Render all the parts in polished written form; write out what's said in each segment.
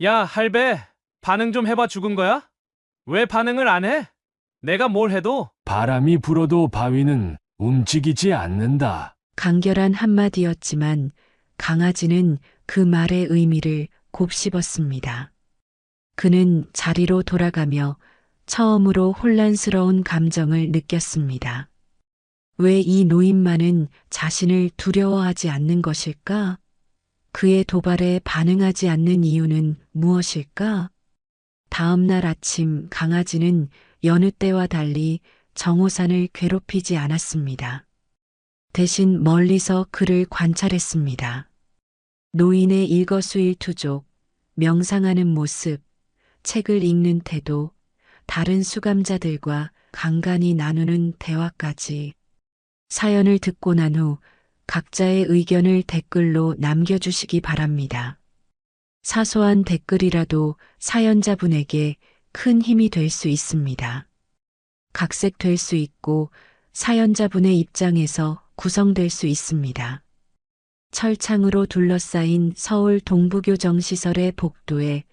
야, 할배, 반응 좀 해봐 죽은 거야? 왜 반응을 안 해? 내가 뭘 해도? 바람이 불어도 바위는 움직이지 않는다. 간결한 한마디였지만 강아지는 그 말의 의미를 곱씹었습니다. 그는 자리로 돌아가며 처음으로 혼란스러운 감정을 느꼈습니다. 왜 이 노인만은 자신을 두려워하지 않는 것일까? 그의 도발에 반응하지 않는 이유는 무엇일까? 다음 날 아침 강아지는 여느 때와 달리 정호산을 괴롭히지 않았습니다. 대신 멀리서 그를 관찰했습니다. 노인의 일거수일투족, 명상하는 모습, 책을 읽는 태도, 다른 수감자들과 간간히 나누는 대화까지. 사연을 듣고 난 후 각자의 의견을 댓글로 남겨주시기 바랍니다. 사소한 댓글이라도 사연자분에게 큰 힘이 될 수 있습니다. 각색될 수 있고 사연자분의 입장에서 구성될 수 있습니다. 철창으로 둘러싸인 서울 동부교정시설의 복도에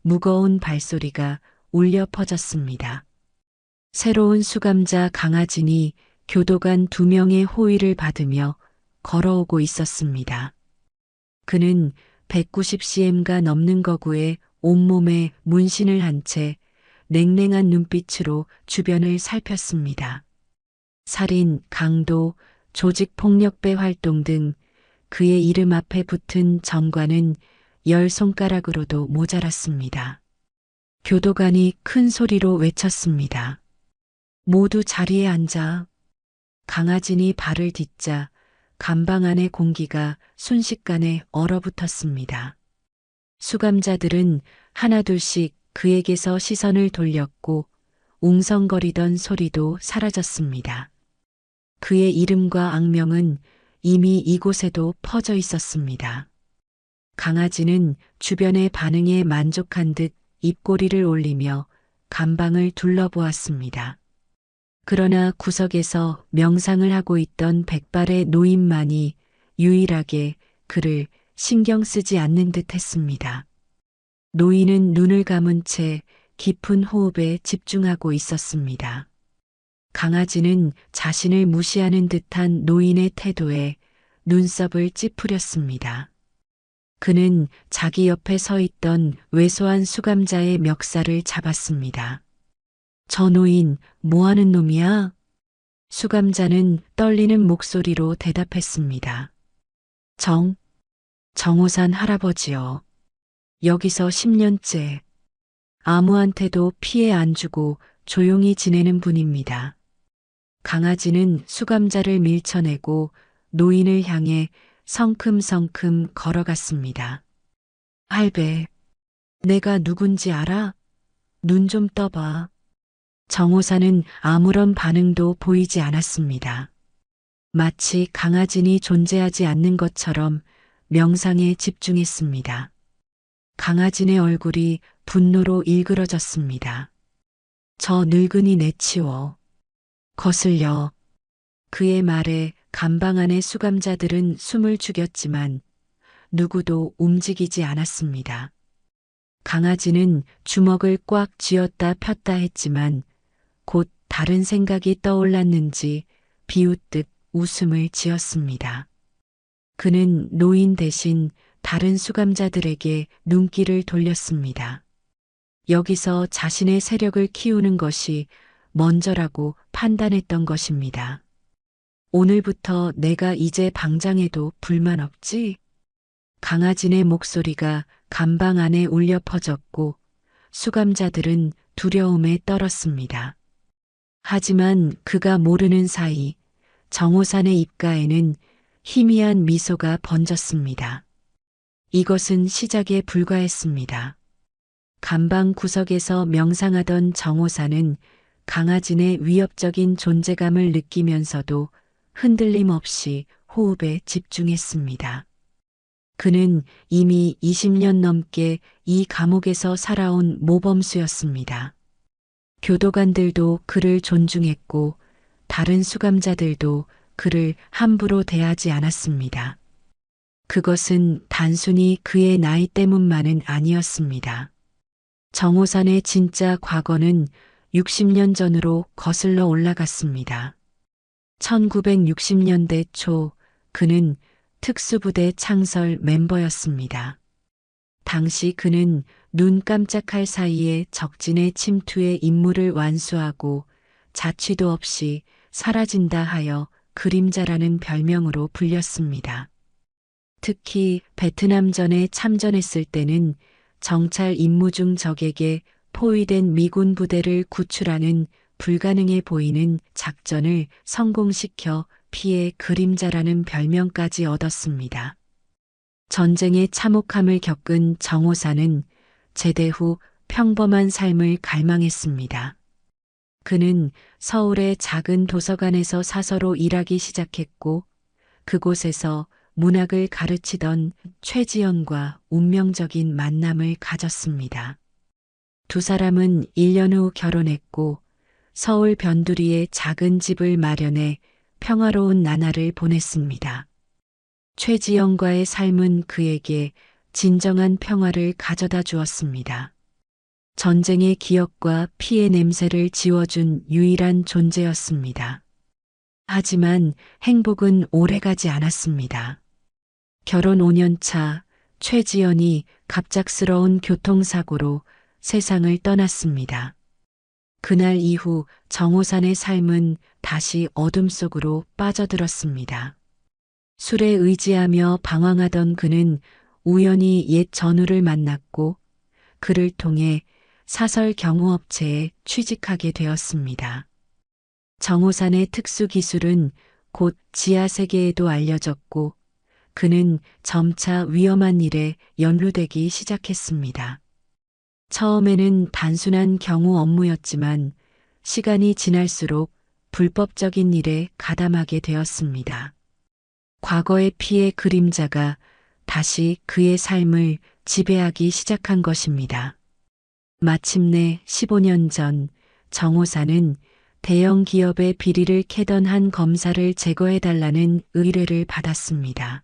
무거운 발소리가 울려 퍼졌습니다. 새로운 수감자 강아진이 교도관 2명의 호의를 받으며 걸어오고 있었습니다. 그는 190cm가 넘는 거구에 온몸에 문신을 한 채 냉랭한 눈빛으로 주변을 살폈습니다. 살인, 강도, 조직폭력배 활동 등 그의 이름 앞에 붙은 전과는 10손가락으로도 모자랐습니다. 교도관이 큰 소리로 외쳤습니다. 모두 자리에 앉아. 강아진이 발을 딛자 감방 안의 공기가 순식간에 얼어붙었습니다. 수감자들은 하나둘씩 그에게서 시선을 돌렸고 웅성거리던 소리도 사라졌습니다. 그의 이름과 악명은 이미 이곳에도 퍼져 있었습니다. 강아지는 주변의 반응에 만족한 듯 입꼬리를 올리며 감방을 둘러보았습니다. 그러나 구석에서 명상을 하고 있던 백발의 노인만이 유일하게 그를 신경 쓰지 않는 듯 했습니다. 노인은 눈을 감은 채 깊은 호흡에 집중하고 있었습니다. 강아지는 자신을 무시하는 듯한 노인의 태도에 눈썹을 찌푸렸습니다. 그는 자기 옆에 서 있던 왜소한 수감자의 멱살을 잡았습니다. 저 노인 뭐 하는 놈이야? 수감자는 떨리는 목소리로 대답했습니다. 정호산 할아버지요. 여기서 10년째 아무한테도 피해 안 주고 조용히 지내는 분입니다. 강아지는 수감자를 밀쳐내고 노인을 향해 성큼성큼 걸어갔습니다. 할배, 내가 누군지 알아? 눈 좀 떠봐. 정호사는 아무런 반응도 보이지 않았습니다. 마치 강아진이 존재하지 않는 것처럼 명상에 집중했습니다. 강아진의 얼굴이 분노로 일그러졌습니다. 저 늙은이 내치워. 거슬려. 그의 말에 감방 안의 수감자들은 숨을 죽였지만 누구도 움직이지 않았습니다. 강아지는 주먹을 꽉 쥐었다 폈다 했지만 곧 다른 생각이 떠올랐는지 비웃듯 웃음을 지었습니다. 그는 노인 대신 다른 수감자들에게 눈길을 돌렸습니다. 여기서 자신의 세력을 키우는 것이 먼저라고 판단했던 것입니다. 오늘부터 내가 이제 방장해도 불만 없지? 강아진의 목소리가 감방 안에 울려 퍼졌고 수감자들은 두려움에 떨었습니다. 하지만 그가 모르는 사이 정호산의 입가에는 희미한 미소가 번졌습니다. 이것은 시작에 불과했습니다. 감방 구석에서 명상하던 정호산은 강아진의 위협적인 존재감을 느끼면서도 흔들림 없이 호흡에 집중했습니다. 그는 이미 20년 넘게 이 감옥에서 살아온 모범수였습니다. 교도관들도 그를 존중했고 다른 수감자들도 그를 함부로 대하지 않았습니다. 그것은 단순히 그의 나이 때문만은 아니었습니다. 정호산의 진짜 과거는 60년 전으로 거슬러 올라갔습니다. 1960년대 초 그는 특수부대 창설 멤버였습니다. 당시 그는 눈 깜짝할 사이에 적진의 침투에 임무를 완수하고 자취도 없이 사라진다 하여 그림자라는 별명으로 불렸습니다. 특히 베트남전에 참전했을 때는 정찰 임무 중 적에게 포위된 미군 부대를 구출하는 불가능해 보이는 작전을 성공시켜 피해 그림자라는 별명까지 얻었습니다. 전쟁의 참혹함을 겪은 정호사는 제대 후 평범한 삶을 갈망했습니다. 그는 서울의 작은 도서관에서 사서로 일하기 시작했고 그곳에서 문학을 가르치던 최지연과 운명적인 만남을 가졌습니다. 두 사람은 1년 후 결혼했고 서울 변두리에 작은 집을 마련해 평화로운 나날을 보냈습니다. 최지연과의 삶은 그에게 진정한 평화를 가져다 주었습니다. 전쟁의 기억과 피해 냄새를 지워준 유일한 존재였습니다. 하지만 행복은 오래가지 않았습니다. 결혼 5년 차 최지연이 갑작스러운 교통사고로 세상을 떠났습니다. 그날 이후 정호산의 삶은 다시 어둠 속으로 빠져들었습니다. 술에 의지하며 방황하던 그는 우연히 옛 전우를 만났고 그를 통해 사설 경호업체에 취직하게 되었습니다. 정호산의 특수 기술은 곧 지하 세계에도 알려졌고 그는 점차 위험한 일에 연루되기 시작했습니다. 처음에는 단순한 경호 업무였지만 시간이 지날수록 불법적인 일에 가담하게 되었습니다. 과거의 피해 그림자가 다시 그의 삶을 지배하기 시작한 것입니다. 마침내 15년 전 정호사는 대형 기업의 비리를 캐던 한 검사를 제거해달라는 의뢰를 받았습니다.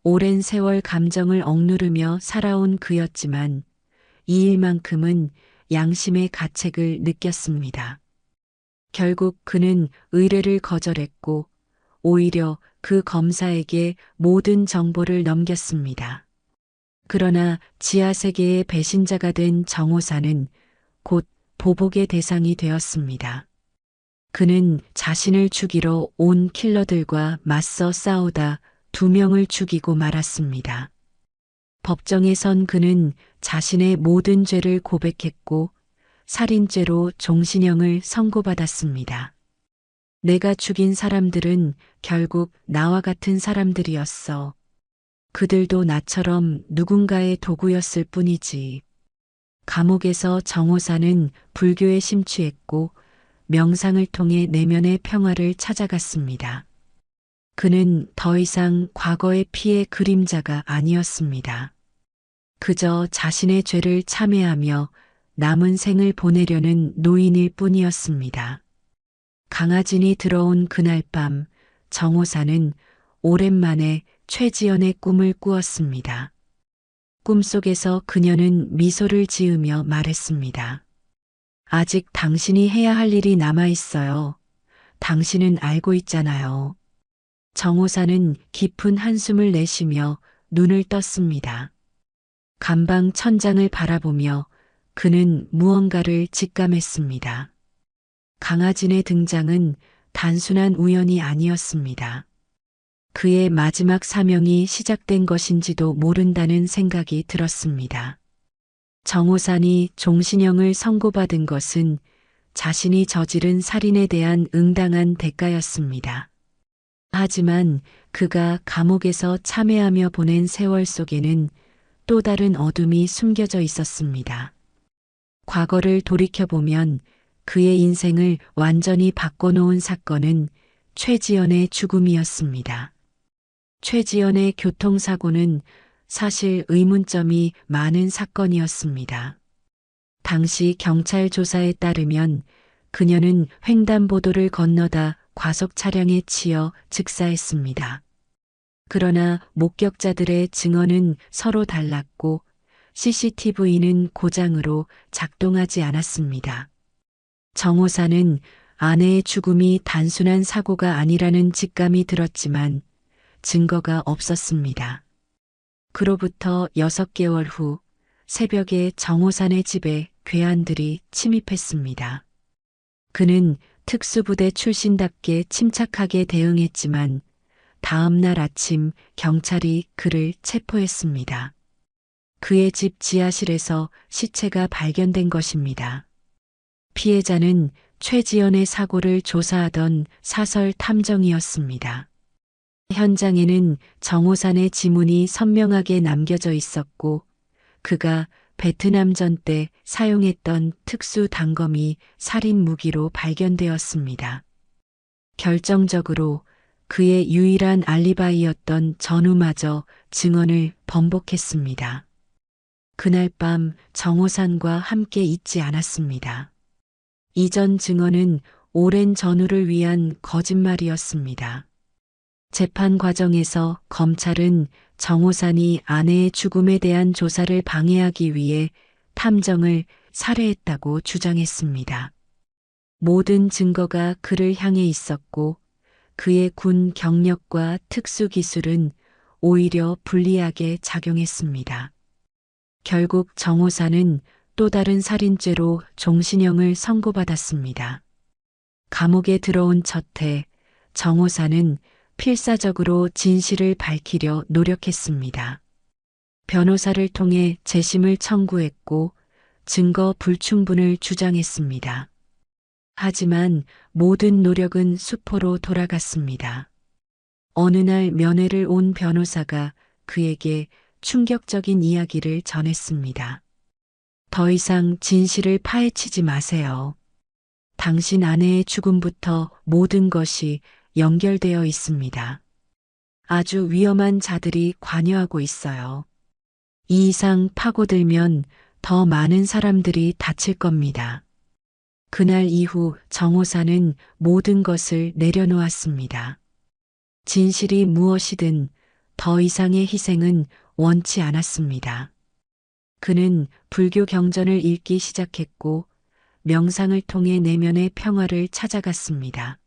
오랜 세월 감정을 억누르며 살아온 그였지만 이 일만큼은 양심의 가책을 느꼈습니다. 결국 그는 의뢰를 거절했고 오히려 그 검사에게 모든 정보를 넘겼습니다. 그러나 지하세계의 배신자가 된 정호사는 곧 보복의 대상이 되었습니다. 그는 자신을 죽이러 온 킬러들과 맞서 싸우다 2명을 죽이고 말았습니다. 법정에 선 그는 자신의 모든 죄를 고백했고 살인죄로 종신형을 선고받았습니다. 내가 죽인 사람들은 결국 나와 같은 사람들이었어. 그들도 나처럼 누군가의 도구였을 뿐이지. 감옥에서 정호사는 불교에 심취했고 명상을 통해 내면의 평화를 찾아갔습니다. 그는 더 이상 과거의 피해 그림자가 아니었습니다. 그저 자신의 죄를 참회하며 남은 생을 보내려는 노인일 뿐이었습니다. 강아진이 들어온 그날 밤 정호사는 오랜만에 최지연의 꿈을 꾸었습니다. 꿈속에서 그녀는 미소를 지으며 말했습니다. 아직 당신이 해야 할 일이 남아 있어요. 당신은 알고 있잖아요. 정호사는 깊은 한숨을 내쉬며 눈을 떴습니다. 감방 천장을 바라보며 그는 무언가를 직감했습니다. 강아진의 등장은 단순한 우연이 아니었습니다. 그의 마지막 사명이 시작된 것인지도 모른다는 생각이 들었습니다. 정호산이 종신형을 선고받은 것은 자신이 저지른 살인에 대한 응당한 대가였습니다. 하지만 그가 감옥에서 참회하며 보낸 세월 속에는 또 다른 어둠이 숨겨져 있었습니다. 과거를 돌이켜보면 그의 인생을 완전히 바꿔놓은 사건은 최지연의 죽음이었습니다. 최지연의 교통사고는 사실 의문점이 많은 사건이었습니다. 당시 경찰 조사에 따르면 그녀는 횡단보도를 건너다 과속 차량에 치여 즉사했습니다. 그러나 목격자들의 증언은 서로 달랐고 CCTV는 고장으로 작동하지 않았습니다. 정호사는 아내의 죽음이 단순한 사고가 아니라는 직감이 들었지만 증거가 없었습니다. 그로부터 6개월 후 새벽에 정호산의 집에 괴한들이 침입했습니다. 그는 특수부대 출신답게 침착하게 대응했지만 다음 날 아침 경찰이 그를 체포했습니다. 그의 집 지하실에서 시체가 발견된 것입니다. 피해자는 최지연의 사고를 조사하던 사설 탐정이었습니다. 현장에는 정호산의 지문이 선명하게 남겨져 있었고 그가 베트남전 때 사용했던 특수 단검이 살인 무기로 발견되었습니다. 결정적으로 그의 유일한 알리바이였던 전우마저 증언을 번복했습니다. 그날 밤 정호산과 함께 있지 않았습니다. 이전 증언은 오랜 전우를 위한 거짓말이었습니다. 재판 과정에서 검찰은 정호산이 아내의 죽음에 대한 조사를 방해하기 위해 탐정을 살해했다고 주장했습니다. 모든 증거가 그를 향해 있었고 그의 군 경력과 특수 기술은 오히려 불리하게 작용했습니다. 결국 정호산은 또 다른 살인죄로 종신형을 선고받았습니다. 감옥에 들어온 첫 해 정호산은 필사적으로 진실을 밝히려 노력했습니다. 변호사를 통해 재심을 청구했고 증거 불충분을 주장했습니다. 하지만 모든 노력은 수포로 돌아갔습니다. 어느 날 면회를 온 변호사가 그에게 충격적인 이야기를 전했습니다. 더 이상 진실을 파헤치지 마세요. 당신 아내의 죽음부터 모든 것이 연결되어 있습니다. 아주 위험한 자들이 관여하고 있어요. 이 이상 파고들면 더 많은 사람들이 다칠 겁니다. 그날 이후 정호사는 모든 것을 내려놓았습니다. 진실이 무엇이든 더 이상의 희생은 원치 않았습니다. 그는 불교 경전을 읽기 시작했고 명상을 통해 내면의 평화를 찾아갔습니다.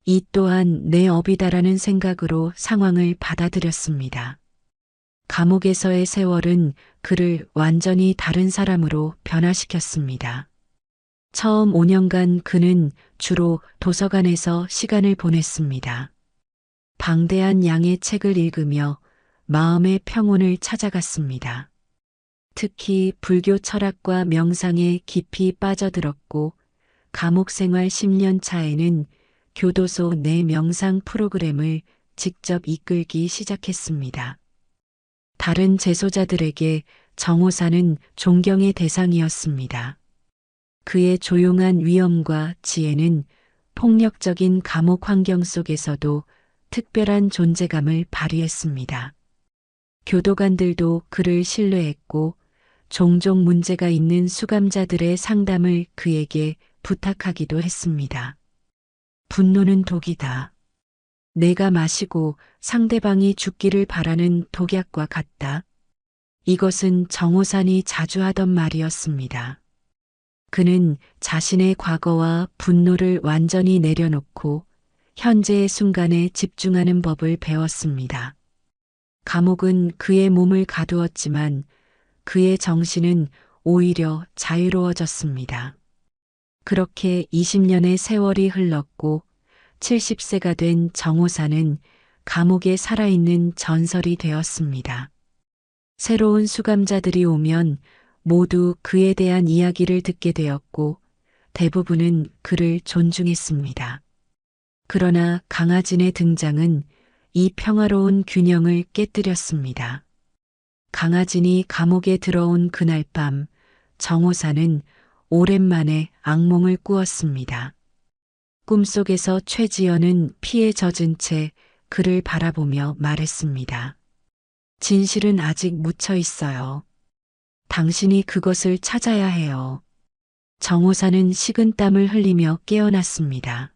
이 또한 내 업이다라는 생각으로 상황을 받아들였습니다. 감옥에서의 세월은 그를 완전히 다른 사람으로 변화시켰습니다. 처음 5년간 그는 주로 도서관에서 시간을 보냈습니다. 방대한 양의 책을 읽으며 마음의 평온을 찾아갔습니다. 특히 불교 철학과 명상에 깊이 빠져들었고 감옥 생활 10년 차에는 교도소 내 명상 프로그램을 직접 이끌기 시작했습니다. 다른 재소자들에게 정호사는 존경의 대상이었습니다. 그의 조용한 위엄과 지혜는 폭력적인 감옥 환경 속에서도 특별한 존재감을 발휘했습니다. 교도관들도 그를 신뢰했고 종종 문제가 있는 수감자들의 상담을 그에게 부탁하기도 했습니다. 분노는 독이다. 내가 마시고 상대방이 죽기를 바라는 독약과 같다. 이것은 정호산이 자주 하던 말이었습니다. 그는 자신의 과거와 분노를 완전히 내려놓고 현재의 순간에 집중하는 법을 배웠습니다. 감옥은 그의 몸을 가두었지만 그의 정신은 오히려 자유로워졌습니다. 그렇게 20년의 세월이 흘렀고 70세가 된 정호사는 감옥에 살아있는 전설이 되었습니다. 새로운 수감자들이 오면 모두 그에 대한 이야기를 듣게 되었고 대부분은 그를 존중했습니다. 그러나 강하진의 등장은 이 평화로운 균형을 깨뜨렸습니다. 강하진이 감옥에 들어온 그날 밤 정호사는 오랜만에 악몽을 꾸었습니다. 꿈속에서 최지연은 피에 젖은 채 그를 바라보며 말했습니다. 진실은 아직 묻혀 있어요. 당신이 그것을 찾아야 해요. 정호사는 식은땀을 흘리며 깨어났습니다.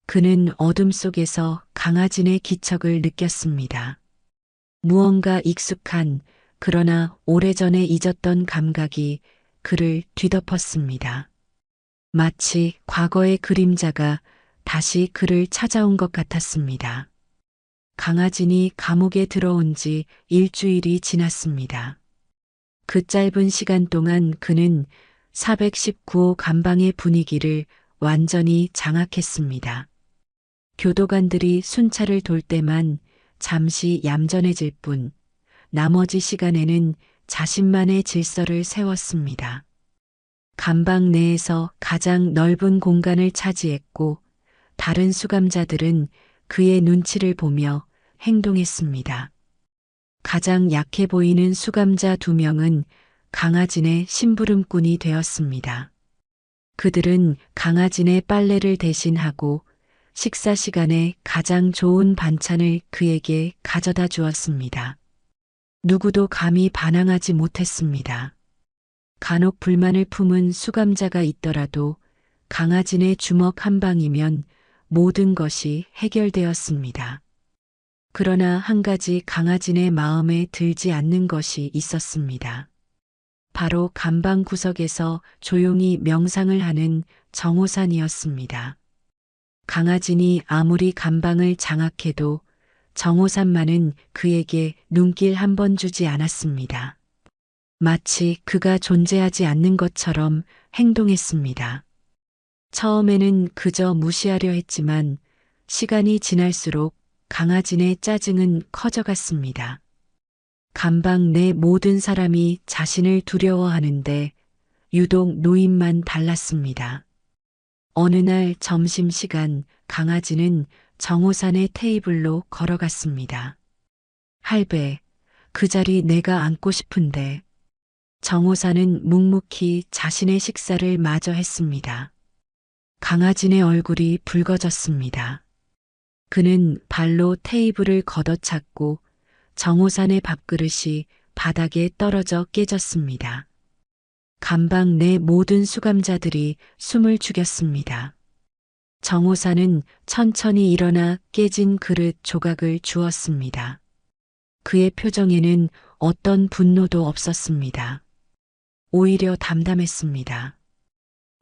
그는 어둠 속에서 강아진의 기척을 느꼈습니다. 무언가 익숙한 그러나 오래전에 잊었던 감각이 그를 뒤덮었습니다. 마치 과거의 그림자가 다시 그를 찾아온 것 같았습니다. 강아진이 감옥에 들어온 지 일주일이 지났습니다. 그 짧은 시간 동안 그는 419호 감방의 분위기를 완전히 장악했습니다. 교도관들이 순찰을 돌 때만 잠시 얌전해질 뿐 나머지 시간에는 자신만의 질서를 세웠습니다. 감방 내에서 가장 넓은 공간을 차지했고 다른 수감자들은 그의 눈치를 보며 행동했습니다. 가장 약해 보이는 수감자 2명은 강아진의 심부름꾼이 되었습니다. 그들은 강아진의 빨래를 대신하고 식사 시간에 가장 좋은 반찬을 그에게 가져다 주었습니다. 누구도 감히 반항하지 못했습니다. 간혹 불만을 품은 수감자가 있더라도 강아진의 주먹 한 방이면 모든 것이 해결되었습니다. 그러나 한 가지 강아진의 마음에 들지 않는 것이 있었습니다. 바로 감방 구석에서 조용히 명상을 하는 정호산이었습니다. 강아진이 아무리 감방을 장악해도 정호산만은 그에게 눈길 한 번 주지 않았습니다. 마치 그가 존재하지 않는 것처럼 행동했습니다. 처음에는 그저 무시하려 했지만 시간이 지날수록 강아진의 짜증은 커져갔습니다. 감방 내 모든 사람이 자신을 두려워하는데 유독 노인만 달랐습니다. 어느 날 점심시간 강아지는 정호산의 테이블로 걸어갔습니다. 할배, 그 자리 내가 앉고 싶은데. 정호산은 묵묵히 자신의 식사를 마저 했습니다. 강아진의 얼굴이 붉어졌습니다. 그는 발로 테이블을 걷어찼고 정호산의 밥그릇이 바닥에 떨어져 깨졌습니다. 감방 내 모든 수감자들이 숨을 죽였습니다. 정호산은 천천히 일어나 깨진 그릇 조각을 주었습니다. 그의 표정에는 어떤 분노도 없었습니다. 오히려 담담했습니다.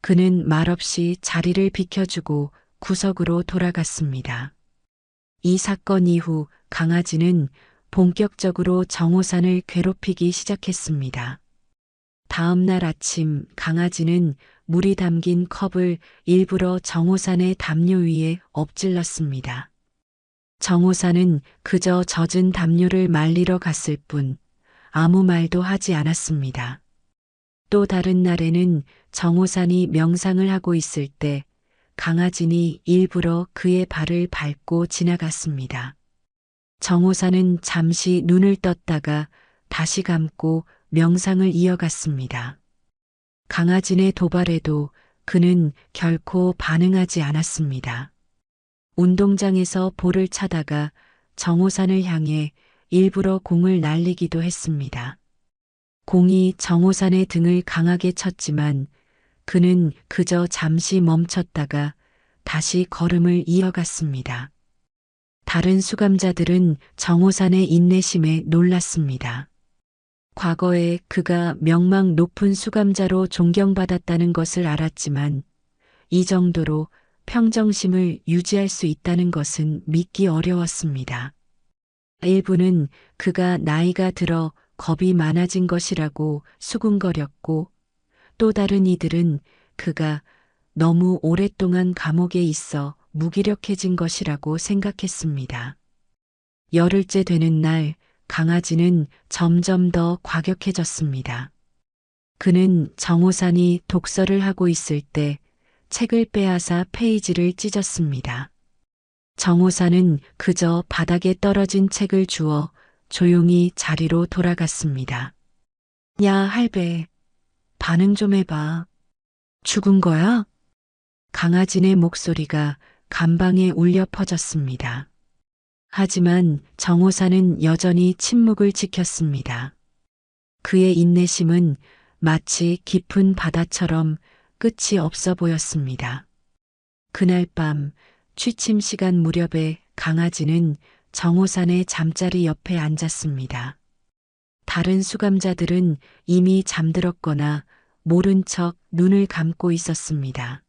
그는 말없이 자리를 비켜주고 구석으로 돌아갔습니다. 이 사건 이후 강아지는 본격적으로 정호산을 괴롭히기 시작했습니다. 다음 날 아침 강아지는 물이 담긴 컵을 일부러 정호산의 담요 위에 엎질렀습니다. 정호산은 그저 젖은 담요를 말리러 갔을 뿐 아무 말도 하지 않았습니다. 또 다른 날에는 정호산이 명상을 하고 있을 때 강아진이 일부러 그의 발을 밟고 지나갔습니다. 정호산은 잠시 눈을 떴다가 다시 감고 명상을 이어갔습니다. 강아진의 도발에도 그는 결코 반응하지 않았습니다. 운동장에서 볼을 차다가 정호산을 향해 일부러 공을 날리기도 했습니다. 공이 정호산의 등을 강하게 쳤지만 그는 그저 잠시 멈췄다가 다시 걸음을 이어갔습니다. 다른 수감자들은 정호산의 인내심에 놀랐습니다. 과거에 그가 명망 높은 수감자로 존경받았다는 것을 알았지만 이 정도로 평정심을 유지할 수 있다는 것은 믿기 어려웠습니다. 일부는 그가 나이가 들어 겁이 많아진 것이라고 수군거렸고 또 다른 이들은 그가 너무 오랫동안 감옥에 있어 무기력해진 것이라고 생각했습니다. 열흘째 되는 날 강아지는 점점 더 과격해졌습니다. 그는 정호산이 독서를 하고 있을 때 책을 빼앗아 페이지를 찢었습니다. 정호산은 그저 바닥에 떨어진 책을 주워 조용히 자리로 돌아갔습니다. 야, 할배, 반응 좀 해봐. 죽은 거야? 강아진의 목소리가 감방에 울려 퍼졌습니다. 하지만 정호산은 여전히 침묵을 지켰습니다. 그의 인내심은 마치 깊은 바다처럼 끝이 없어 보였습니다. 그날 밤 취침 시간 무렵에 강아지는 정호산의 잠자리 옆에 앉았습니다. 다른 수감자들은 이미 잠들었거나 모른 척 눈을 감고 있었습니다.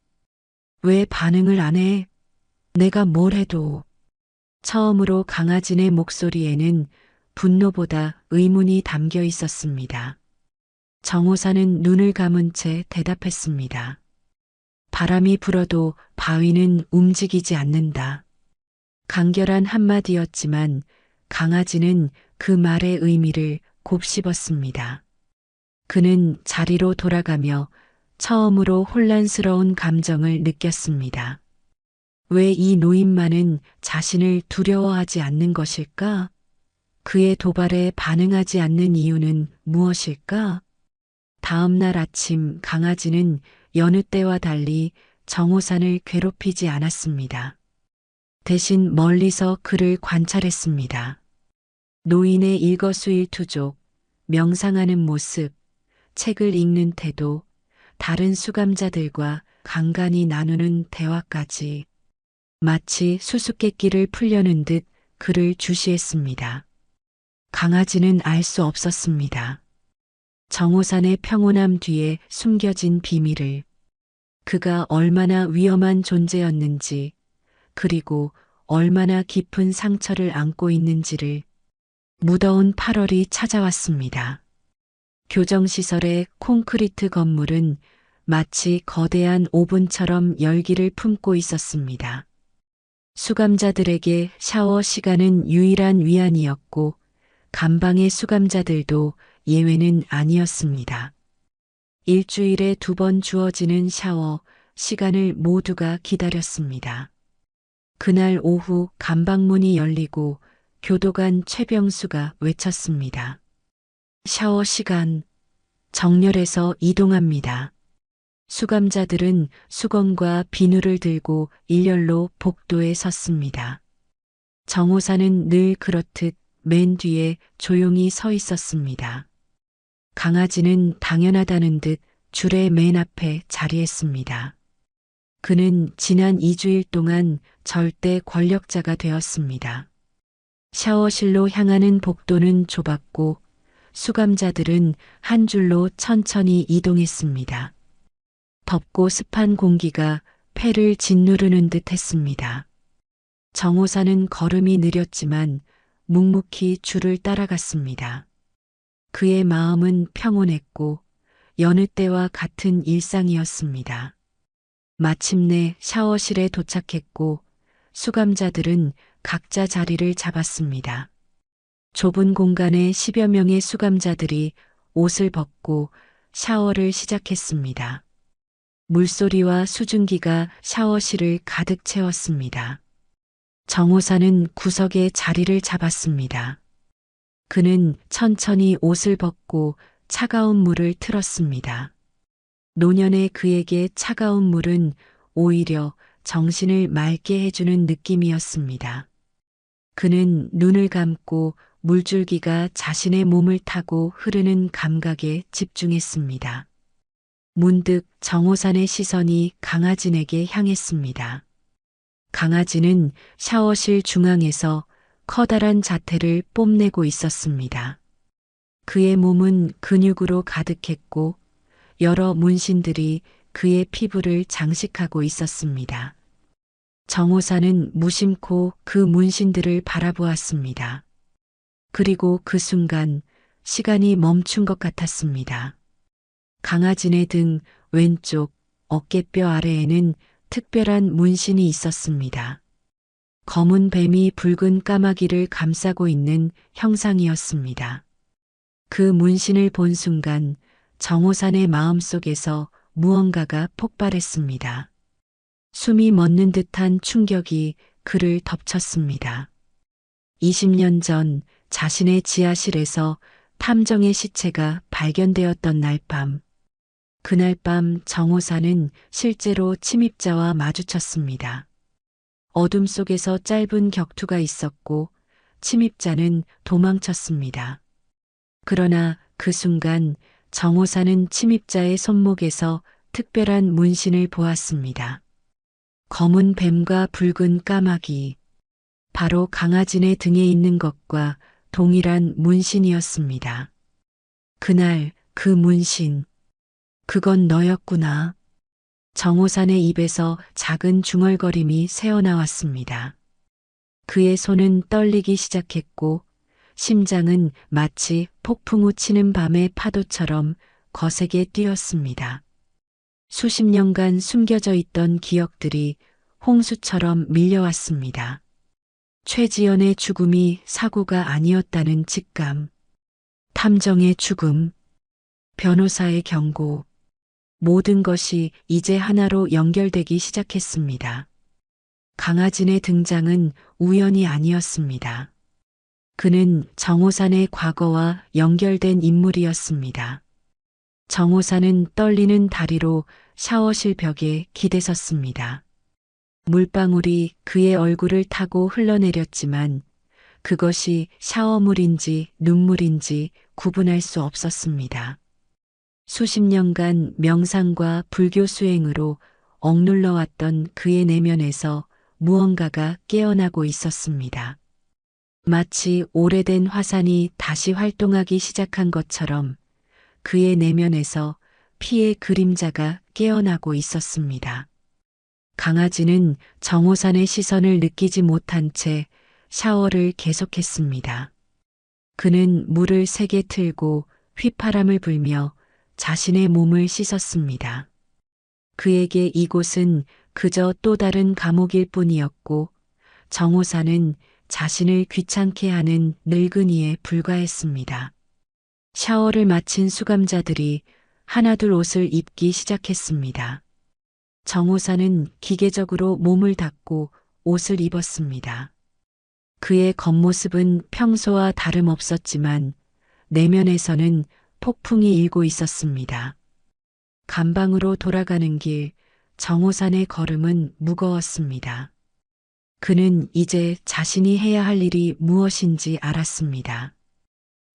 왜 반응을 안 해? 내가 뭘 해도. 처음으로 강아지네 목소리에는 분노보다 의문이 담겨 있었습니다. 정호사는 눈을 감은 채 대답했습니다. 바람이 불어도 바위는 움직이지 않는다. 간결한 한마디였지만 강아지는 그 말의 의미를 곱씹었습니다. 그는 자리로 돌아가며 처음으로 혼란스러운 감정을 느꼈습니다. 왜 이 노인만은 자신을 두려워하지 않는 것일까? 그의 도발에 반응하지 않는 이유는 무엇일까? 다음 날 아침 강아지는 여느 때와 달리 정호산을 괴롭히지 않았습니다. 대신 멀리서 그를 관찰했습니다. 노인의 일거수일투족, 명상하는 모습, 책을 읽는 태도, 다른 수감자들과 간간히 나누는 대화까지 마치 수수께끼를 풀려는 듯 그를 주시했습니다. 강아지는 알 수 없었습니다. 정호산의 평온함 뒤에 숨겨진 비밀을, 그가 얼마나 위험한 존재였는지, 그리고 얼마나 깊은 상처를 안고 있는지를. 무더운 8월이 찾아왔습니다. 교정시설의 콘크리트 건물은 마치 거대한 오븐처럼 열기를 품고 있었습니다. 수감자들에게 샤워 시간은 유일한 위안이었고 감방의 수감자들도 예외는 아니었습니다. 일주일에 2번 주어지는 샤워 시간을 모두가 기다렸습니다. 그날 오후 감방문이 열리고 교도관 최병수가 외쳤습니다. 샤워 시간, 정렬해서 이동합니다. 수감자들은 수건과 비누를 들고 일렬로 복도에 섰습니다. 정호사는 늘 그렇듯 맨 뒤에 조용히 서 있었습니다. 강아지는 당연하다는 듯 줄의 맨 앞에 자리했습니다. 그는 지난 2주일 동안 절대 권력자가 되었습니다. 샤워실로 향하는 복도는 좁았고 수감자들은 한 줄로 천천히 이동했습니다. 덥고 습한 공기가 폐를 짓누르는 듯 했습니다. 정호사는 걸음이 느렸지만 묵묵히 줄을 따라갔습니다. 그의 마음은 평온했고 여느 때와 같은 일상이었습니다. 마침내 샤워실에 도착했고 수감자들은 각자 자리를 잡았습니다. 좁은 공간에 10여 명의 수감자들이 옷을 벗고 샤워를 시작했습니다. 물소리와 수증기가 샤워실을 가득 채웠습니다. 정호사는 구석에 자리를 잡았습니다. 그는 천천히 옷을 벗고 차가운 물을 틀었습니다. 노년의 그에게 차가운 물은 오히려 정신을 맑게 해주는 느낌이었습니다. 그는 눈을 감고 물줄기가 자신의 몸을 타고 흐르는 감각에 집중했습니다. 문득 정호산의 시선이 강아지에게 향했습니다. 강아지는 샤워실 중앙에서 커다란 자태를 뽐내고 있었습니다. 그의 몸은 근육으로 가득했고 여러 문신들이 그의 피부를 장식하고 있었습니다. 정호사는 무심코 그 문신들을 바라보았습니다. 그리고 그 순간 시간이 멈춘 것 같았습니다. 강아지네 등 왼쪽 어깨뼈 아래에는 특별한 문신이 있었습니다. 검은 뱀이 붉은 까마귀를 감싸고 있는 형상이었습니다. 그 문신을 본 순간 정호산의 마음속에서 무언가가 폭발했습니다. 숨이 멎는 듯한 충격이 그를 덮쳤습니다. 20년 전 자신의 지하실에서 탐정의 시체가 발견되었던 날 밤. 그날 밤 정호사는 실제로 침입자와 마주쳤습니다. 어둠 속에서 짧은 격투가 있었고 침입자는 도망쳤습니다. 그러나 그 순간 정호사는 침입자의 손목에서 특별한 문신을 보았습니다. 검은 뱀과 붉은 까마귀. 바로 강아진의 등에 있는 것과 동일한 문신이었습니다. 그날 그 문신. 그건 너였구나. 정호산의 입에서 작은 중얼거림이 새어나왔습니다. 그의 손은 떨리기 시작했고 심장은 마치 폭풍우 치는 밤의 파도처럼 거세게 뛰었습니다. 수십 년간 숨겨져 있던 기억들이 홍수처럼 밀려왔습니다. 최지연의 죽음이 사고가 아니었다는 직감, 탐정의 죽음, 변호사의 경고, 모든 것이 이제 하나로 연결되기 시작했습니다. 강아진의 등장은 우연이 아니었습니다. 그는 정호산의 과거와 연결된 인물이었습니다. 정호산은 떨리는 다리로 샤워실 벽에 기대섰습니다. 물방울이 그의 얼굴을 타고 흘러내렸지만 그것이 샤워물인지 눈물인지 구분할 수 없었습니다. 수십 년간 명상과 불교 수행으로 억눌러왔던 그의 내면에서 무언가가 깨어나고 있었습니다. 마치 오래된 화산이 다시 활동하기 시작한 것처럼 그의 내면에서 피의 그림자가 깨어나고 있었습니다. 강아지는 정호산의 시선을 느끼지 못한 채 샤워를 계속했습니다. 그는 물을 세게 틀고 휘파람을 불며 자신의 몸을 씻었습니다. 그에게 이곳은 그저 또 다른 감옥일 뿐이었고 정호산은 자신을 귀찮게 하는 늙은이에 불과했습니다. 샤워를 마친 수감자들이 하나둘 옷을 입기 시작했습니다. 정호산은 기계적으로 몸을 닦고 옷을 입었습니다. 그의 겉모습은 평소와 다름없었지만 내면에서는 폭풍이 일고 있었습니다. 감방으로 돌아가는 길, 정호산의 걸음은 무거웠습니다. 그는 이제 자신이 해야 할 일이 무엇인지 알았습니다.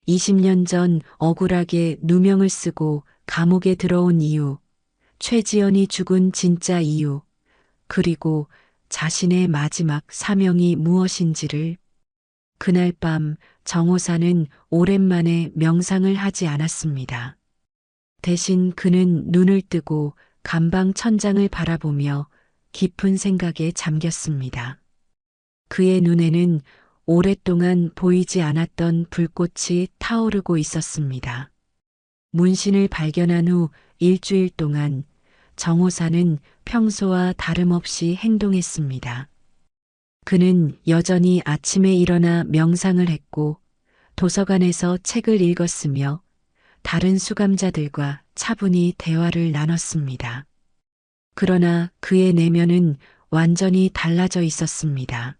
20년 전 억울하게 누명을 쓰고 감옥에 들어온 이유, 최지연이 죽은 진짜 이유, 그리고 자신의 마지막 사명이 무엇인지를. 그날 밤 정호산은 오랜만에 명상을 하지 않았습니다. 대신 그는 눈을 뜨고 감방 천장을 바라보며 깊은 생각에 잠겼습니다. 그의 눈에는 오랫동안 보이지 않았던 불꽃이 타오르고 있었습니다. 문신을 발견한 후 일주일 동안 정호산은 평소와 다름없이 행동했습니다. 그는 여전히 아침에 일어나 명상을 했고 도서관에서 책을 읽었으며 다른 수감자들과 차분히 대화를 나눴습니다. 그러나 그의 내면은 완전히 달라져 있었습니다.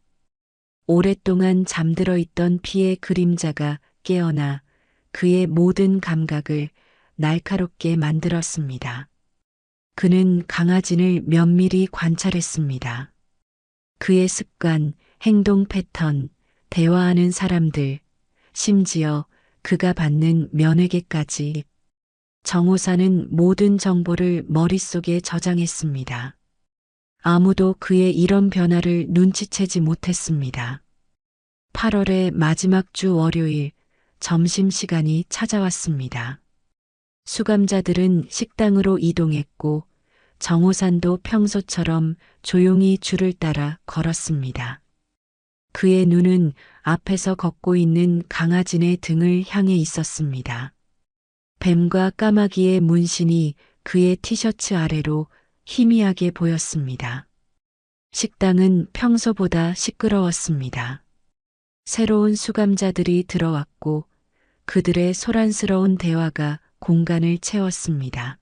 오랫동안 잠들어 있던 피의 그림자가 깨어나 그의 모든 감각을 날카롭게 만들었습니다. 그는 강아진을 면밀히 관찰했습니다. 그의 습관, 행동 패턴, 대화하는 사람들, 심지어 그가 받는 면회계까지. 정호산은 모든 정보를 머릿속에 저장했습니다. 아무도 그의 이런 변화를 눈치채지 못했습니다. 8월의 마지막 주 월요일, 점심시간이 찾아왔습니다. 수감자들은 식당으로 이동했고 정호산도 평소처럼 조용히 줄을 따라 걸었습니다. 그의 눈은 앞에서 걷고 있는 강아진의 등을 향해 있었습니다. 뱀과 까마귀의 문신이 그의 티셔츠 아래로 희미하게 보였습니다. 식당은 평소보다 시끄러웠습니다. 새로운 수감자들이 들어왔고 그들의 소란스러운 대화가 공간을 채웠습니다.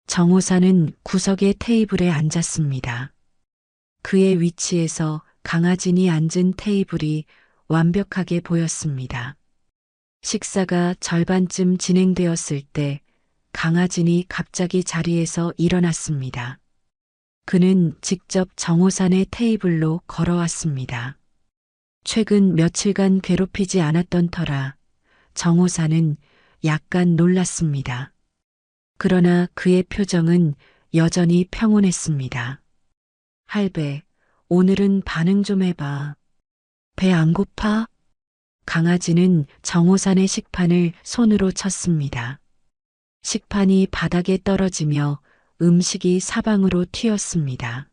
정호산은 구석의 테이블에 앉았습니다. 그의 위치에서 강아진이 앉은 테이블이 완벽하게 보였습니다. 식사가 절반쯤 진행되었을 때 강아진이 갑자기 자리에서 일어났습니다. 그는 직접 정호산의 테이블로 걸어왔습니다. 최근 며칠간 괴롭히지 않았던 터라 정호산은 약간 놀랐습니다. 그러나 그의 표정은 여전히 평온했습니다. 할배, 오늘은 반응 좀 해봐. 배 안 고파? 강아지는 정호산의 식판을 손으로 쳤습니다. 식판이 바닥에 떨어지며 음식이 사방으로 튀었습니다.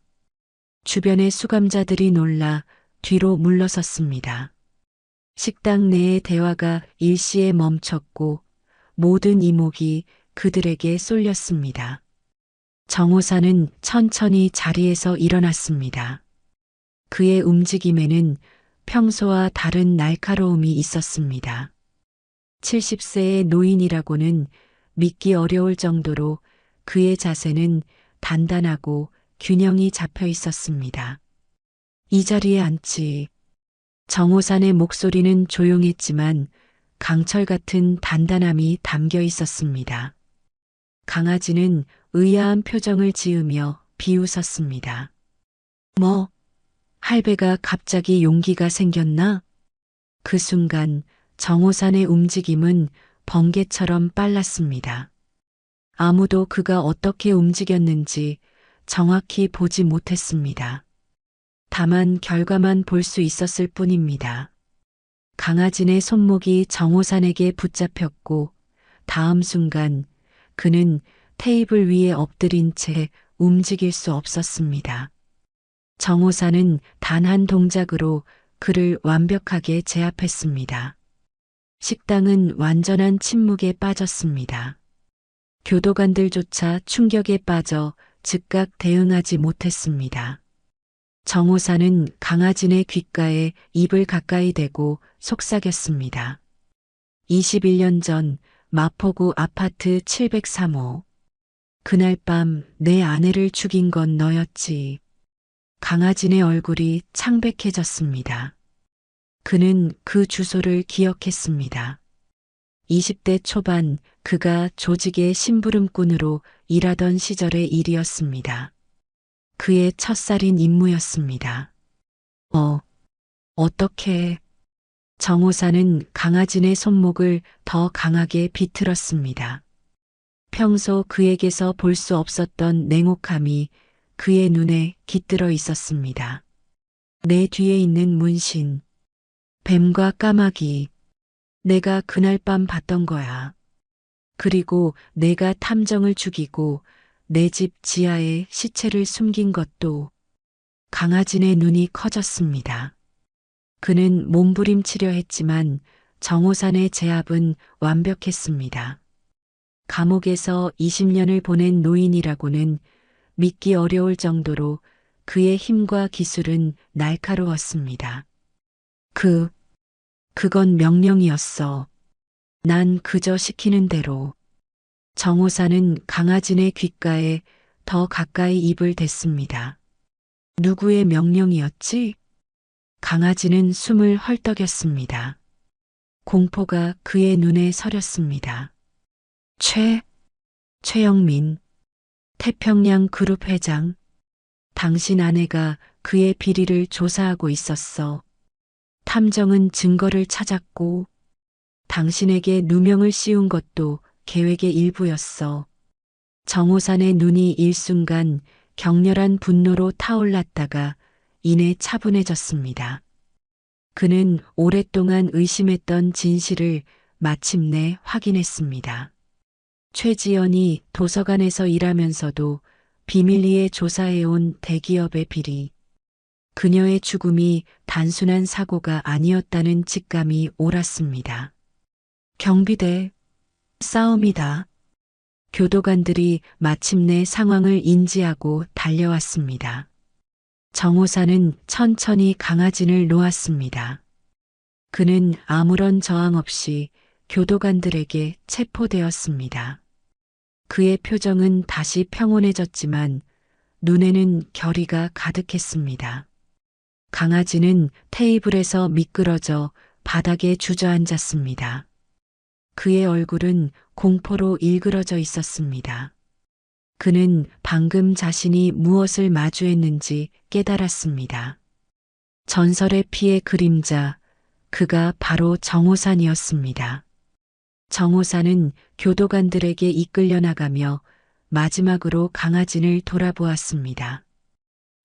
주변의 수감자들이 놀라 뒤로 물러섰습니다. 식당 내의 대화가 일시에 멈췄고 모든 이목이 그들에게 쏠렸습니다. 정호사는 천천히 자리에서 일어났습니다. 그의 움직임에는 평소와 다른 날카로움이 있었습니다. 70세의 노인이라고는 믿기 어려울 정도로 그의 자세는 단단하고 균형이 잡혀 있었습니다. 이 자리에 앉지. 정호산의 목소리는 조용했지만 강철 같은 단단함이 담겨 있었습니다. 강아지는 의아한 표정을 지으며 비웃었습니다. 뭐, 할배가 갑자기 용기가 생겼나? 그 순간 정호산의 움직임은 번개처럼 빨랐습니다. 아무도 그가 어떻게 움직였는지 정확히 보지 못했습니다. 다만 결과만 볼 수 있었을 뿐입니다. 강아지의 손목이 정호산에게 붙잡혔고 다음 순간 그는 테이블 위에 엎드린 채 움직일 수 없었습니다. 정호산은 단 한 동작으로 그를 완벽하게 제압했습니다. 식당은 완전한 침묵에 빠졌습니다. 교도관들조차 충격에 빠져 즉각 대응하지 못했습니다. 정호사는 강아지의 귓가에 입을 가까이 대고 속삭였습니다. 21년 전 마포구 아파트 703호. 그날 밤 내 아내를 죽인 건 너였지. 강아지의 얼굴이 창백해졌습니다. 그는 그 주소를 기억했습니다. 20대 초반 그가 조직의 심부름꾼으로 일하던 시절의 일이었습니다. 그의 첫살인 임무였습니다. 어떻게? 정호사는 강아지의 손목을 더 강하게 비틀었습니다. 평소 그에게서 볼 수 없었던 냉혹함이 그의 눈에 깃들어 있었습니다. 내 뒤에 있는 문신, 뱀과 까마귀, 내가 그날 밤 봤던 거야. 그리고 내가 탐정을 죽이고 내 집 지하에 시체를 숨긴 것도. 강아지의 눈이 커졌습니다. 그는 몸부림치려 했지만 정호산의 제압은 완벽했습니다. 감옥에서 20년을 보낸 노인이라고는 믿기 어려울 정도로 그의 힘과 기술은 날카로웠습니다. 그건 명령이었어. 난 그저 시키는 대로. 정호사는 강아지의 귓가에 더 가까이 입을 댔습니다. 누구의 명령이었지? 강아지는 숨을 헐떡였습니다. 공포가 그의 눈에 서렸습니다. 최영민, 태평양 그룹 회장. 당신 아내가 그의 비리를 조사하고 있었어. 탐정은 증거를 찾았고, 당신에게 누명을 씌운 것도 계획의 일부였어. 정호산의 눈이 일순간 격렬한 분노로 타올랐다가 이내 차분해졌습니다. 그는 오랫동안 의심했던 진실을 마침내 확인했습니다. 최지연이 도서관에서 일하면서도 비밀리에 조사해온 대기업의 비리. 그녀의 죽음이 단순한 사고가 아니었다는 직감이 옳았습니다. 경비대, 싸움이다. 교도관들이 마침내 상황을 인지하고 달려왔습니다. 정호사는 천천히 강아지를 놓았습니다. 그는 아무런 저항 없이 교도관들에게 체포되었습니다. 그의 표정은 다시 평온해졌지만 눈에는 결의가 가득했습니다. 강아지는 테이블에서 미끄러져 바닥에 주저앉았습니다. 그의 얼굴은 공포로 일그러져 있었습니다. 그는 방금 자신이 무엇을 마주했는지 깨달았습니다. 전설의 피의 그림자, 그가 바로 정호산이었습니다. 정호산은 교도관들에게 이끌려 나가며 마지막으로 강아지를 돌아보았습니다.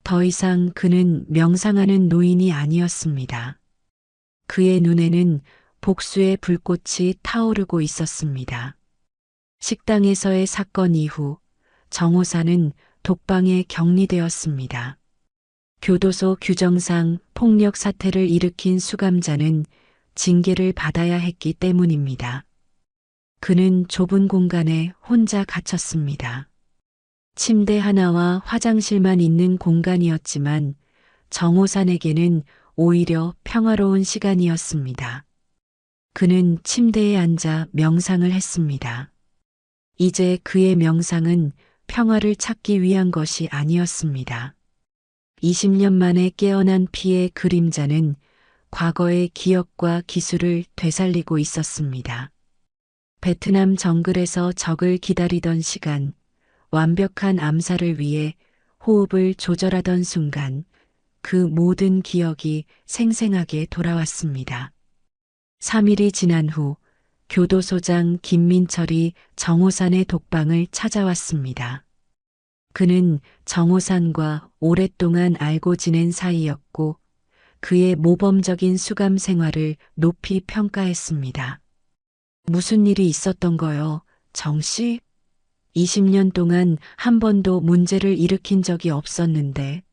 더 이상 그는 명상하는 노인이 아니었습니다. 그의 눈에는 복수의 불꽃이 타오르고 있었습니다. 식당에서의 사건 이후 정호사는 독방에 격리되었습니다. 교도소 규정상 폭력 사태를 일으킨 수감자는 징계를 받아야 했기 때문입니다. 그는 좁은 공간에 혼자 갇혔습니다. 침대 하나와 화장실만 있는 공간이었지만 정호산에게는 오히려 평화로운 시간이었습니다. 그는 침대에 앉아 명상을 했습니다. 이제 그의 명상은 평화를 찾기 위한 것이 아니었습니다. 20년 만에 깨어난 피의 그림자는 과거의 기억과 기술을 되살리고 있었습니다. 베트남 정글에서 적을 기다리던 시간, 완벽한 암살을 위해 호흡을 조절하던 순간, 그 모든 기억이 생생하게 돌아왔습니다. 3일이 지난 후 교도소장 김민철이 정호산의 독방을 찾아왔습니다. 그는 정호산과 오랫동안 알고 지낸 사이였고 그의 모범적인 수감 생활을 높이 평가했습니다. 무슨 일이 있었던 거요, 정씨? 20년 동안 한 번도 문제를 일으킨 적이 없었는데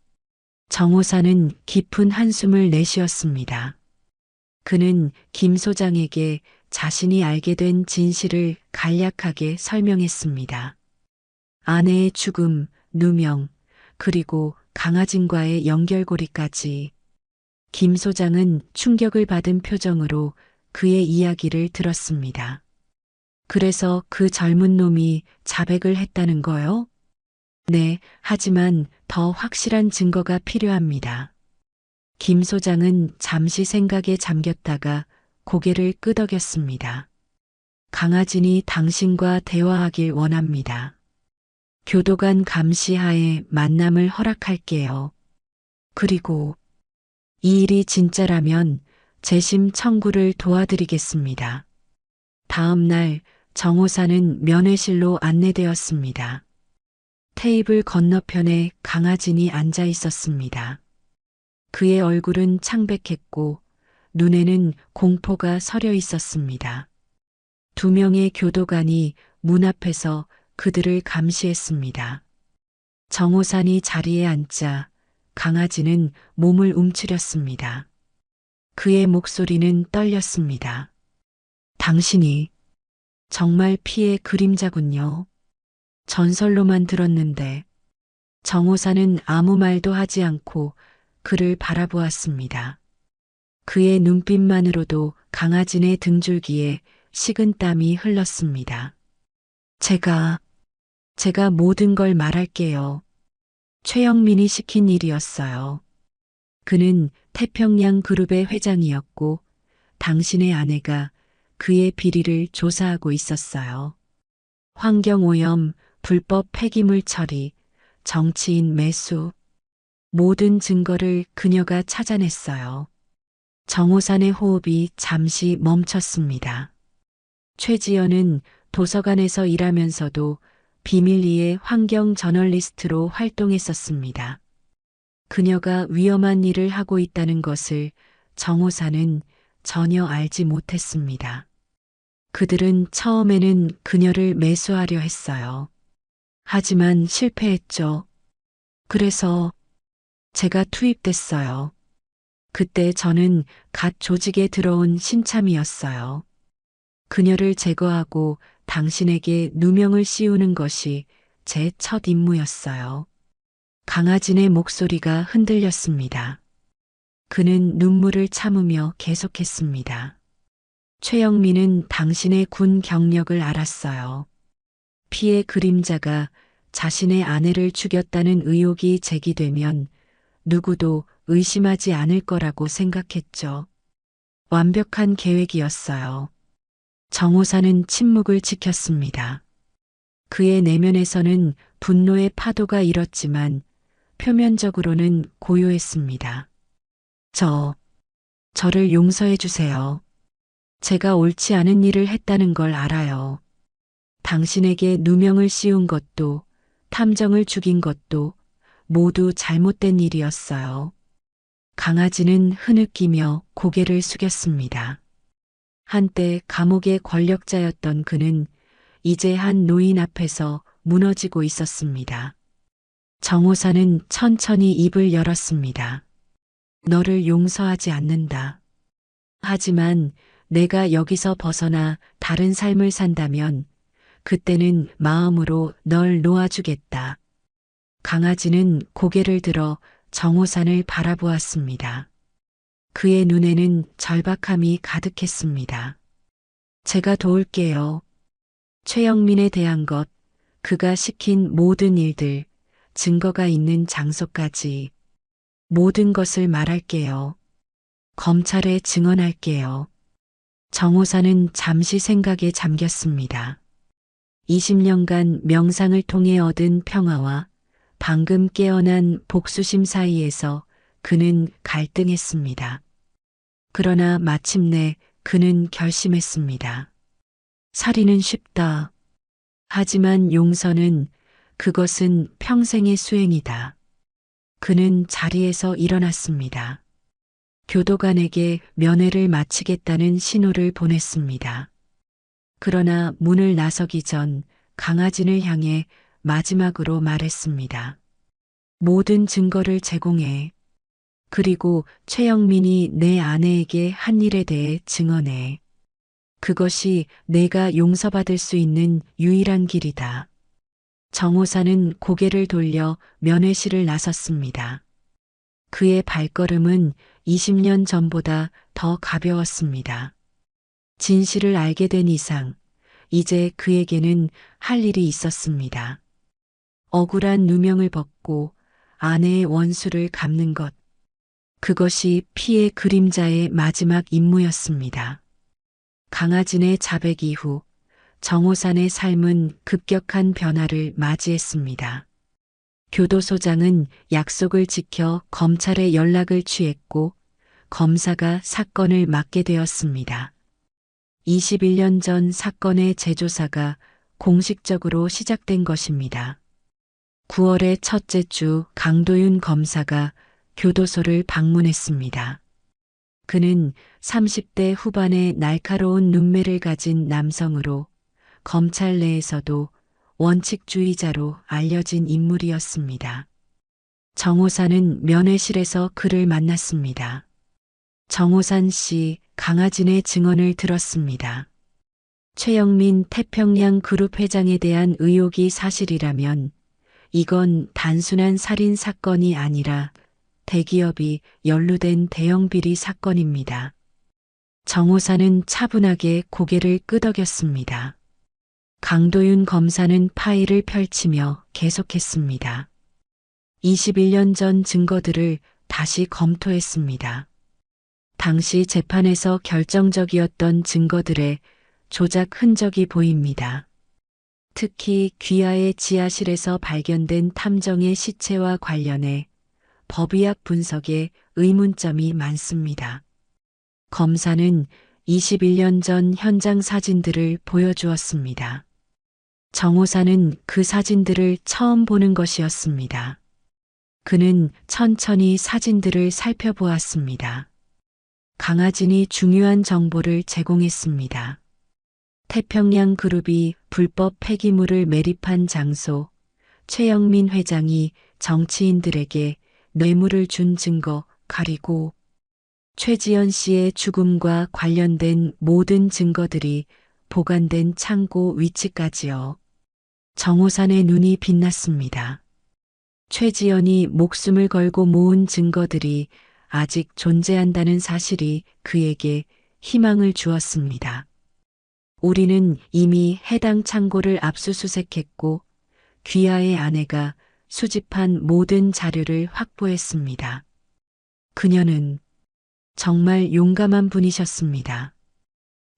정호사는 깊은 한숨을 내쉬었습니다. 그는 김 소장에게 자신이 알게 된 진실을 간략하게 설명했습니다. 아내의 죽음, 누명, 그리고 강아진과의 연결고리까지. 김 소장은 충격을 받은 표정으로 그의 이야기를 들었습니다. 그래서 그 젊은 놈이 자백을 했다는 거요? 네, 하지만 더 확실한 증거가 필요합니다. 김 소장은 잠시 생각에 잠겼다가 고개를 끄덕였습니다. 강아진이 당신과 대화하길 원합니다. 교도관 감시하에 만남을 허락할게요. 그리고 이 일이 진짜라면 재심 청구를 도와드리겠습니다. 다음 날 정호사는 면회실로 안내되었습니다. 테이블 건너편에 강아진이 앉아 있었습니다. 그의 얼굴은 창백했고 눈에는 공포가 서려 있었습니다. 2명의 교도관이 문 앞에서 그들을 감시했습니다. 정호산이 자리에 앉자 강아지는 몸을 움츠렸습니다. 그의 목소리는 떨렸습니다. 당신이 정말 피의 그림자군요. 전설로만 들었는데. 정호사는 아무 말도 하지 않고 그를 바라보았습니다. 그의 눈빛만으로도 강아진의 등줄기에 식은땀이 흘렀습니다. 제가 모든 걸 말할게요. 최영민이 시킨 일이었어요. 그는 태평양 그룹의 회장이었고 당신의 아내가 그의 비리를 조사하고 있었어요. 환경오염, 불법 폐기물 처리, 정치인 매수, 모든 증거를 그녀가 찾아냈어요. 정호산의 호흡이 잠시 멈췄습니다. 최지연은 도서관에서 일하면서도 비밀리에 환경 저널리스트로 활동했었습니다. 그녀가 위험한 일을 하고 있다는 것을 정호사는 전혀 알지 못했습니다. 그들은 처음에는 그녀를 매수하려 했어요. 하지만 실패했죠. 그래서 제가 투입됐어요. 그때 저는 갓 조직에 들어온 신참이었어요. 그녀를 제거하고 당신에게 누명을 씌우는 것이 제 첫 임무였어요. 강아진의 목소리가 흔들렸습니다. 그는 눈물을 참으며 계속했습니다. 최영민은 당신의 군 경력을 알았어요. 피의 그림자가 자신의 아내를 죽였다는 의혹이 제기되면 누구도 의심하지 않을 거라고 생각했죠. 완벽한 계획이었어요. 정호사는 침묵을 지켰습니다. 그의 내면에서는 분노의 파도가 일었지만 표면적으로는 고요했습니다. 저를 용서해 주세요. 제가 옳지 않은 일을 했다는 걸 알아요. 당신에게 누명을 씌운 것도, 탐정을 죽인 것도 모두 잘못된 일이었어요. 강아지는 흐느끼며 고개를 숙였습니다. 한때 감옥의 권력자였던 그는 이제 한 노인 앞에서 무너지고 있었습니다. 정호사는 천천히 입을 열었습니다. 너를 용서하지 않는다. 하지만 내가 여기서 벗어나 다른 삶을 산다면 그때는 마음으로 널 놓아주겠다. 강아지는 고개를 들어 정호산을 바라보았습니다. 그의 눈에는 절박함이 가득했습니다. 제가 도울게요. 최영민에 대한 것, 그가 시킨 모든 일들, 증거가 있는 장소까지 모든 것을 말할게요. 검찰에 증언할게요. 정호사는 잠시 생각에 잠겼습니다. 20년간 명상을 통해 얻은 평화와 방금 깨어난 복수심 사이에서 그는 갈등했습니다. 그러나 마침내 그는 결심했습니다. 살인은 쉽다. 하지만 용서는 그것은 평생의 수행이다. 그는 자리에서 일어났습니다. 교도관에게 면회를 마치겠다는 신호를 보냈습니다. 그러나 문을 나서기 전 강아지를 향해 마지막으로 말했습니다. 모든 증거를 제공해. 그리고 최영민이 내 아내에게 한 일에 대해 증언해. 그것이 내가 용서받을 수 있는 유일한 길이다. 정호사는 고개를 돌려 면회실을 나섰습니다. 그의 발걸음은 20년 전보다 더 가벼웠습니다. 진실을 알게 된 이상, 이제 그에게는 할 일이 있었습니다. 억울한 누명을 벗고 아내의 원수를 갚는 것. 그것이 피의 그림자의 마지막 임무였습니다. 강아진의 자백 이후 정호산의 삶은 급격한 변화를 맞이했습니다. 교도소장은 약속을 지켜 검찰에 연락을 취했고 검사가 사건을 맡게 되었습니다. 21년 전 사건의 재조사가 공식적으로 시작된 것입니다. 9월의 첫째 주 강도윤 검사가 교도소를 방문했습니다. 그는 30대 후반의 날카로운 눈매를 가진 남성으로 검찰 내에서도 원칙주의자로 알려진 인물이었습니다. 정호산은 면회실에서 그를 만났습니다. 정호산 씨, 강아진의 증언을 들었습니다. 최영민 태평양 그룹 회장에 대한 의혹이 사실이라면 이건 단순한 살인 사건이 아니라 대기업이 연루된 대형 비리 사건입니다. 정호사는 차분하게 고개를 끄덕였습니다. 강도윤 검사는 파일을 펼치며 계속했습니다. 21년 전 증거들을 다시 검토했습니다. 당시 재판에서 결정적이었던 증거들의 조작 흔적이 보입니다. 특히 귀하의 지하실에서 발견된 탐정의 시체와 관련해 법의학 분석에 의문점이 많습니다. 검사는 21년 전 현장 사진들을 보여주었습니다. 정호사는 그 사진들을 처음 보는 것이었습니다. 그는 천천히 사진들을 살펴보았습니다. 강아진이 중요한 정보를 제공했습니다. 태평양 그룹이 불법 폐기물을 매립한 장소, 최영민 회장이 정치인들에게 뇌물을 준 증거, 그리고 최지연 씨의 죽음과 관련된 모든 증거들이 보관된 창고 위치까지요. 정호산의 눈이 빛났습니다. 최지연이 목숨을 걸고 모은 증거들이 아직 존재한다는 사실이 그에게 희망을 주었습니다. 우리는 이미 해당 창고를 압수수색했고 귀하의 아내가 수집한 모든 자료를 확보했습니다. 그녀는 정말 용감한 분이셨습니다.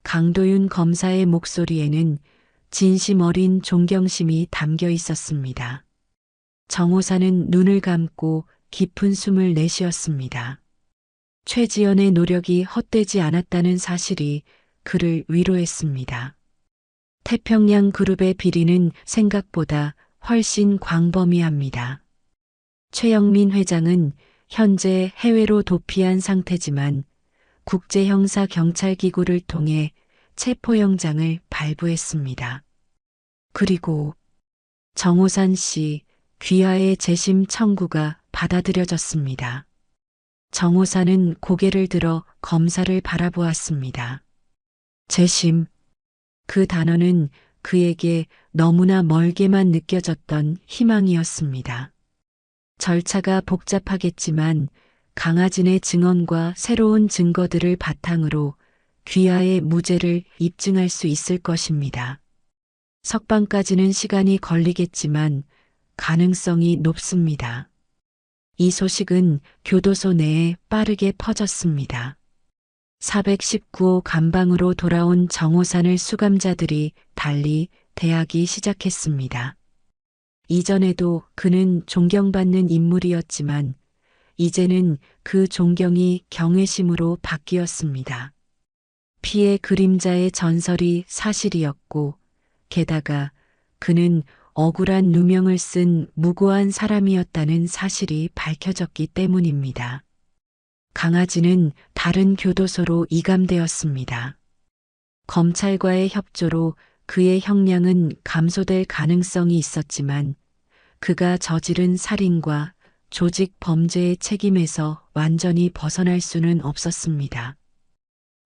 강도윤 검사의 목소리에는 진심 어린 존경심이 담겨 있었습니다. 정호사는 눈을 감고 깊은 숨을 내쉬었습니다. 최지연의 노력이 헛되지 않았다는 사실이 그를 위로했습니다. 태평양 그룹의 비리는 생각보다 훨씬 광범위합니다. 최영민 회장은 현재 해외로 도피한 상태지만 국제형사경찰기구를 통해 체포영장을 발부했습니다. 그리고 정호산 씨 귀하의 재심 청구가 받아들여졌습니다. 정호산은 고개를 들어 검사를 바라보았습니다. 재심. 그 단어는 그에게 너무나 멀게만 느껴졌던 희망이었습니다. 절차가 복잡하겠지만 강하진의 증언과 새로운 증거들을 바탕으로 귀하의 무죄를 입증할 수 있을 것입니다. 석방까지는 시간이 걸리겠지만 가능성이 높습니다. 이 소식은 교도소 내에 빠르게 퍼졌습니다. 419호 감방으로 돌아온 정호산을 수감자들이 달리 대하기 시작했습니다. 이전에도 그는 존경받는 인물이었지만 이제는 그 존경이 경외심으로 바뀌었습니다. 피의 그림자의 전설이 사실이었고 게다가 그는 억울한 누명을 쓴 무고한 사람이었다는 사실이 밝혀졌기 때문입니다. 강아지는 다른 교도소로 이감되었습니다. 검찰과의 협조로 그의 형량은 감소될 가능성이 있었지만 그가 저지른 살인과 조직 범죄의 책임에서 완전히 벗어날 수는 없었습니다.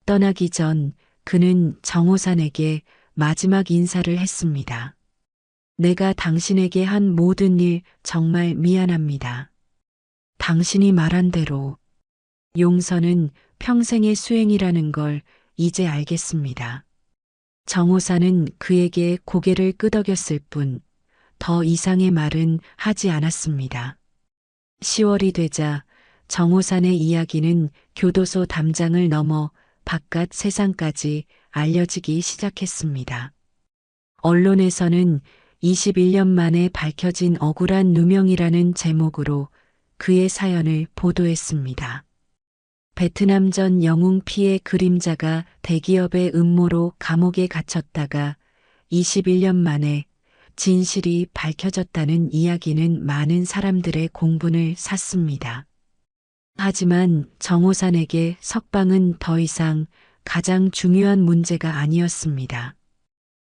떠나기 전 그는 정호산에게 마지막 인사를 했습니다. 내가 당신에게 한 모든 일 정말 미안합니다. 당신이 말한 대로 용서는 평생의 수행이라는 걸 이제 알겠습니다. 정호산은 그에게 고개를 끄덕였을 뿐 더 이상의 말은 하지 않았습니다. 10월이 되자 정호산의 이야기는 교도소 담장을 넘어 바깥 세상까지 알려지기 시작했습니다. 언론에서는 21년 만에 밝혀진 억울한 누명이라는 제목으로 그의 사연을 보도했습니다. 베트남전 영웅 피의 그림자가 대기업의 음모로 감옥에 갇혔다가 21년 만에 진실이 밝혀졌다는 이야기는 많은 사람들의 공분을 샀습니다. 하지만 정호산에게 석방은 더 이상 가장 중요한 문제가 아니었습니다.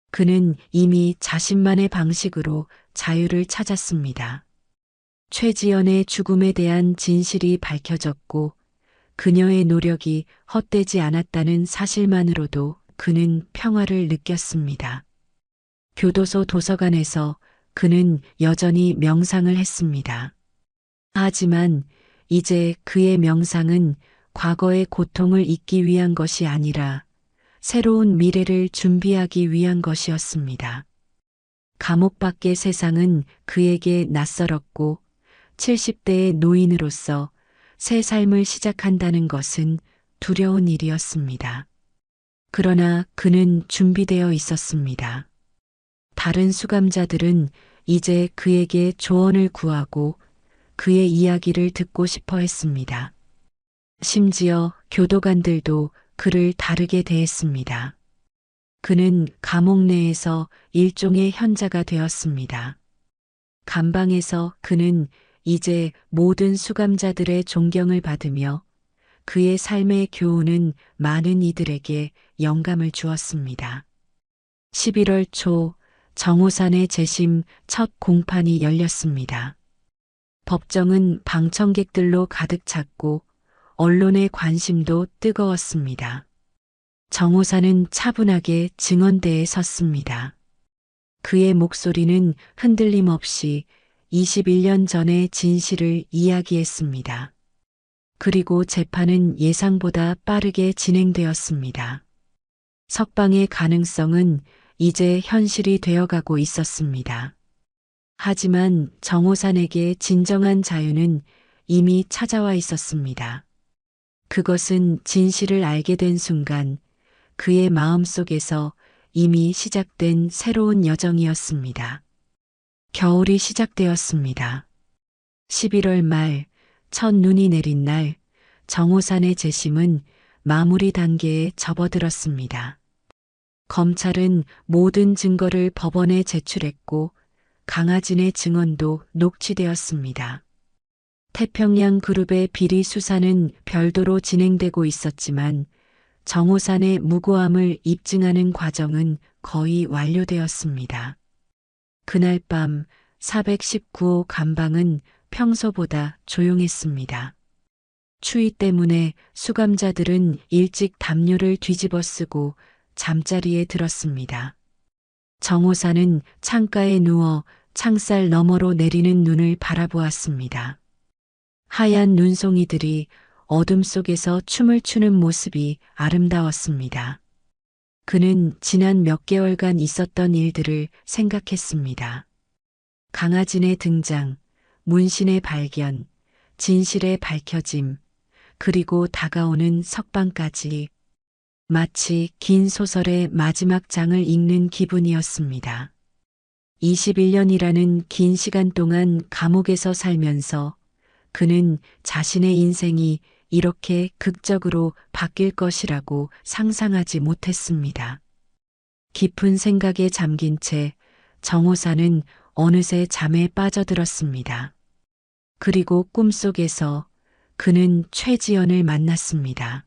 그는 이미 자신만의 방식으로 자유를 찾았습니다. 최지연의 죽음에 대한 진실이 밝혀졌고 그녀의 노력이 헛되지 않았다는 사실만으로도 그는 평화를 느꼈습니다. 교도소 도서관에서 그는 여전히 명상을 했습니다. 하지만 이제 그의 명상은 과거의 고통을 잊기 위한 것이 아니라 새로운 미래를 준비하기 위한 것이었습니다. 감옥 밖의 세상은 그에게 낯설었고 70대의 노인으로서 새 삶을 시작한다는 것은 두려운 일이었습니다. 그러나 그는 준비되어 있었습니다. 다른 수감자들은 이제 그에게 조언을 구하고 그의 이야기를 듣고 싶어 했습니다. 심지어 교도관들도 그를 다르게 대했습니다. 그는 감옥 내에서 일종의 현자가 되었습니다. 감방에서 그는 이제 모든 수감자들의 존경을 받으며 그의 삶의 교훈은 많은 이들에게 영감을 주었습니다. 11월 초 정호산의 재심 첫 공판이 열렸습니다. 법정은 방청객들로 가득 찼고 언론의 관심도 뜨거웠습니다. 정호산은 차분하게 증언대에 섰습니다. 그의 목소리는 흔들림 없이 21년 전의 진실을 이야기했습니다. 그리고 재판은 예상보다 빠르게 진행되었습니다. 석방의 가능성은 이제 현실이 되어가고 있었습니다. 하지만 정호산에게 진정한 자유는 이미 찾아와 있었습니다. 그것은 진실을 알게 된 순간 그의 마음속에서 이미 시작된 새로운 여정이었습니다. 겨울이 시작되었습니다. 11월 말 첫눈이 내린 날 정호산의 재심은 마무리 단계에 접어들었습니다. 검찰은 모든 증거를 법원에 제출했고 강하진의 증언도 녹취되었습니다. 태평양 그룹의 비리 수사는 별도로 진행되고 있었지만 정호산의 무고함을 입증하는 과정은 거의 완료되었습니다. 그날 밤 419호 감방은 평소보다 조용했습니다. 추위 때문에 수감자들은 일찍 담요를 뒤집어 쓰고 잠자리에 들었습니다. 정호사는 창가에 누워 창살 너머로 내리는 눈을 바라보았습니다. 하얀 눈송이들이 어둠 속에서 춤을 추는 모습이 아름다웠습니다. 그는 지난 몇 개월간 있었던 일들을 생각했습니다. 강아진의 등장, 문신의 발견, 진실의 밝혀짐, 그리고 다가오는 석방까지 마치 긴 소설의 마지막 장을 읽는 기분이었습니다. 21년이라는 긴 시간 동안 감옥에서 살면서 그는 자신의 인생이 이렇게 극적으로 바뀔 것이라고 상상하지 못했습니다. 깊은 생각에 잠긴 채 정호사는 어느새 잠에 빠져들었습니다. 그리고 꿈속에서 그는 최지연을 만났습니다.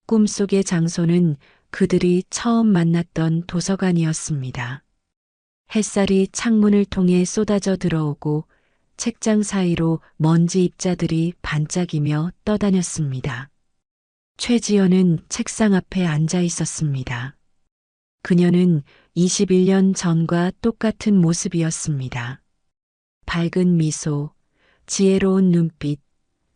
꿈속의 장소는 그들이 처음 만났던 도서관이었습니다. 햇살이 창문을 통해 쏟아져 들어오고 책장 사이로 먼지 입자들이 반짝이며 떠다녔습니다. 최지연은 책상 앞에 앉아 있었습니다. 그녀는 21년 전과 똑같은 모습이었습니다. 밝은 미소, 지혜로운 눈빛,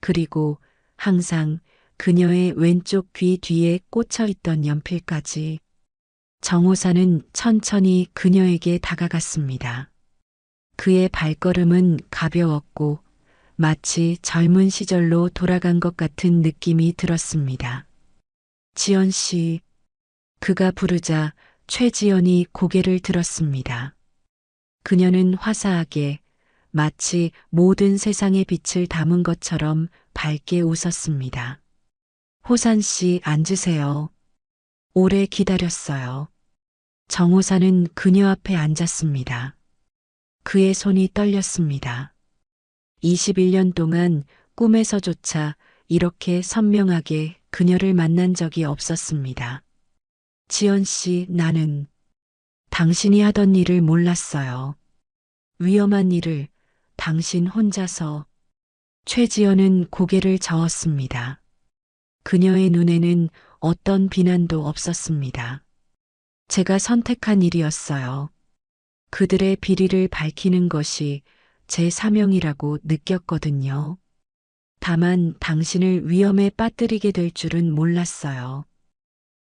그리고 항상 그녀의 왼쪽 귀 뒤에 꽂혀 있던 연필까지. 정호사는 천천히 그녀에게 다가갔습니다. 그의 발걸음은 가벼웠고 마치 젊은 시절로 돌아간 것 같은 느낌이 들었습니다. 지연 씨, 그가 부르자 최지연이 고개를 들었습니다. 그녀는 화사하게 마치 모든 세상의 빛을 담은 것처럼 밝게 웃었습니다. 호산 씨 앉으세요. 오래 기다렸어요. 정호사는 그녀 앞에 앉았습니다. 그의 손이 떨렸습니다. 21년 동안 꿈에서조차 이렇게 선명하게 그녀를 만난 적이 없었습니다. 지연 씨, 나는 당신이 하던 일을 몰랐어요. 위험한 일을 당신 혼자서. 최지연은 고개를 저었습니다. 그녀의 눈에는 어떤 비난도 없었습니다. 제가 선택한 일이었어요. 그들의 비리를 밝히는 것이 제 사명이라고 느꼈거든요. 다만 당신을 위험에 빠뜨리게 될 줄은 몰랐어요.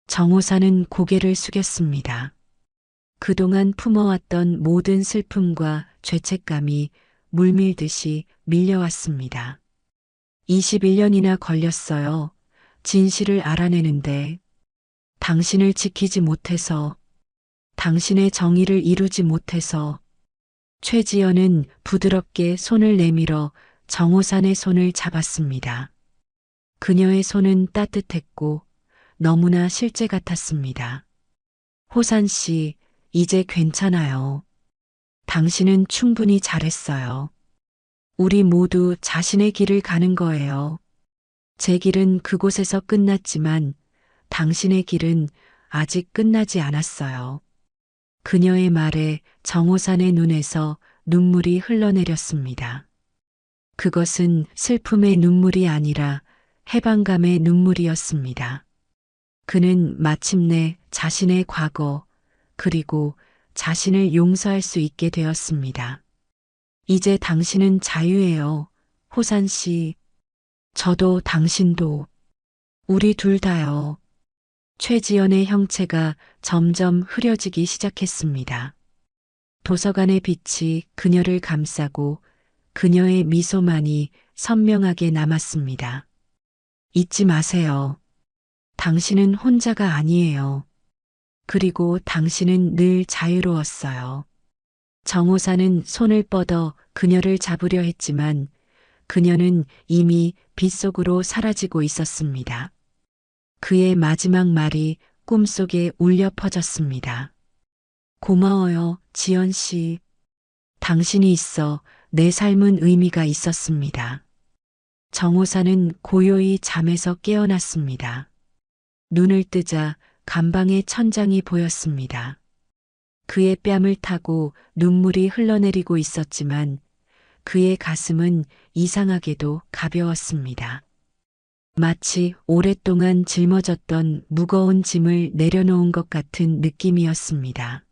정호사는 고개를 숙였습니다. 그동안 품어왔던 모든 슬픔과 죄책감이 물밀듯이 밀려왔습니다. 21년이나 걸렸어요. 진실을 알아내는데 당신을 지키지 못해서, 당신의 정의를 이루지 못해서. 최지연은 부드럽게 손을 내밀어 정호산의 손을 잡았습니다. 그녀의 손은 따뜻했고 너무나 실제 같았습니다. 호산 씨, 이제 괜찮아요. 당신은 충분히 잘했어요. 우리 모두 자신의 길을 가는 거예요. 제 길은 그곳에서 끝났지만 당신의 길은 아직 끝나지 않았어요. 그녀의 말에 정호산의 눈에서 눈물이 흘러내렸습니다. 그것은 슬픔의 눈물이 아니라 해방감의 눈물이었습니다. 그는 마침내 자신의 과거, 그리고 자신을 용서할 수 있게 되었습니다. 이제 당신은 자유예요, 호산 씨. 저도 당신도. 우리 둘 다요. 최지연의 형체가 점점 흐려지기 시작했습니다. 도서관의 빛이 그녀를 감싸고 그녀의 미소만이 선명하게 남았습니다. 잊지 마세요. 당신은 혼자가 아니에요. 그리고 당신은 늘 자유로웠어요. 정호사는 손을 뻗어 그녀를 잡으려 했지만 그녀는 이미 빛 속으로 사라지고 있었습니다. 그의 마지막 말이 꿈속에 울려 퍼졌습니다. 고마워요, 지연 씨. 당신이 있어 내 삶은 의미가 있었습니다. 정호사는 고요히 잠에서 깨어났습니다. 눈을 뜨자 감방에 천장이 보였습니다. 그의 뺨을 타고 눈물이 흘러내리고 있었지만 그의 가슴은 이상하게도 가벼웠습니다. 마치 오랫동안 짊어졌던 무거운 짐을 내려놓은 것 같은 느낌이었습니다.